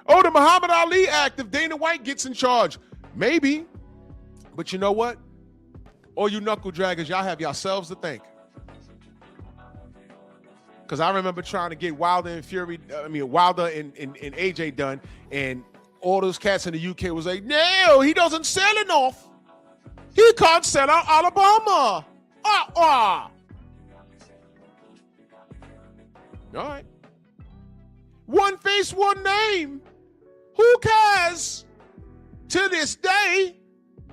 Oh, the Muhammad Ali Act, if Dana White gets in charge. Maybe. But you know what? All you knuckle draggers, y'all have yourselves to thank. Because I remember trying to get Wilder and AJ done, and all those cats in the UK was like, no, he doesn't sell enough. He can't sell out Alabama. All right. One face, one name. Who cares? To this day.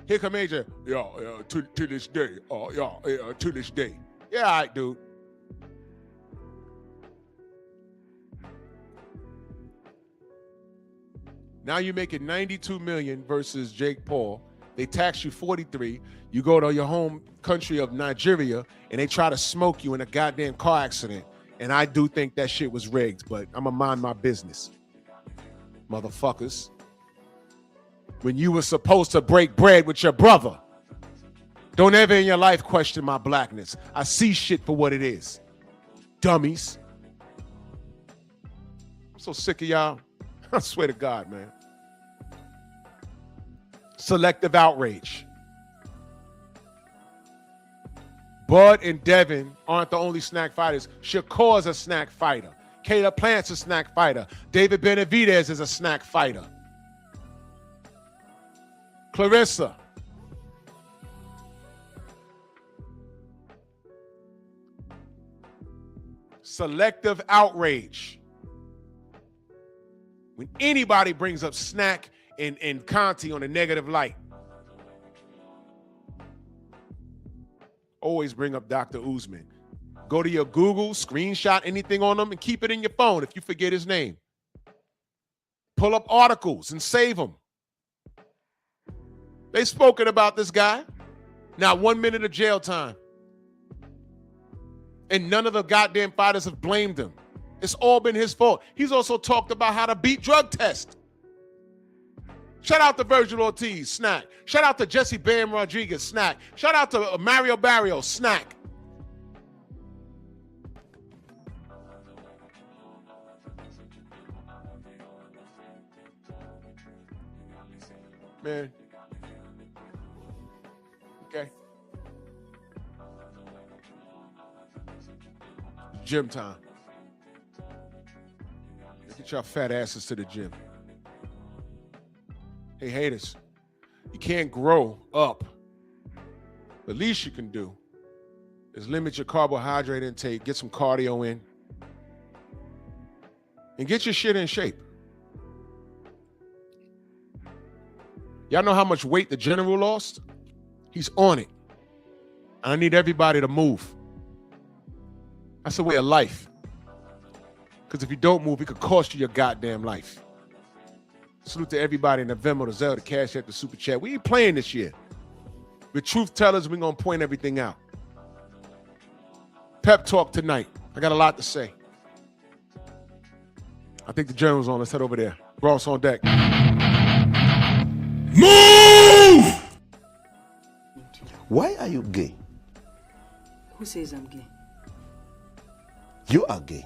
Here come AJ. Yeah, to this day. To this day. Yeah, all right, dude. Now you're making $92 million versus Jake Paul. They tax you 43. You go to your home country of Nigeria, and they try to smoke you in a goddamn car accident. And I do think that shit was rigged, but I'm gonna mind my business. Motherfuckers. When you were supposed to break bread with your brother. Don't ever in your life question my blackness. I see shit for what it is. Dummies. I'm so sick of y'all. I swear to God, man. Selective outrage. Bud and Devin aren't the only snack fighters. Shakur's a snack fighter. Caleb Plant's a snack fighter. David Benavidez is a snack fighter. Clarissa. Selective outrage. When anybody brings up Snack and Conti on a negative light, always bring up Dr. Usman. Go to your Google, screenshot anything on them, and keep it in your phone if you forget his name. Pull up articles and save them. They spoken about this guy. Not 1 minute of jail time. And none of the goddamn fighters have blamed him. It's all been his fault. He's also talked about how to beat drug tests. Shout out to Virgil Ortiz, snack. Shout out to Jesse Bam Rodriguez, snack. Shout out to Mario Barrio, snack. Man. Okay. Gym time. Get your fat asses to the gym. Hey, haters, you can't grow up. The least you can do is limit your carbohydrate intake, get some cardio in, and get your shit in shape. Y'all know how much weight the general lost? He's on it. I need everybody to move. That's a way of life. Because if you don't move, it could cost you your goddamn life. Salute to everybody in the Venmo, the Zelle, the Cash App, the Super Chat. We ain't playing this year. With truth tellers, we're going to point everything out. Pep talk tonight. I got a lot to say. I think the General's on. Let's head over there. Ross on deck. Move! Why are you gay? Who says I'm gay? You are gay.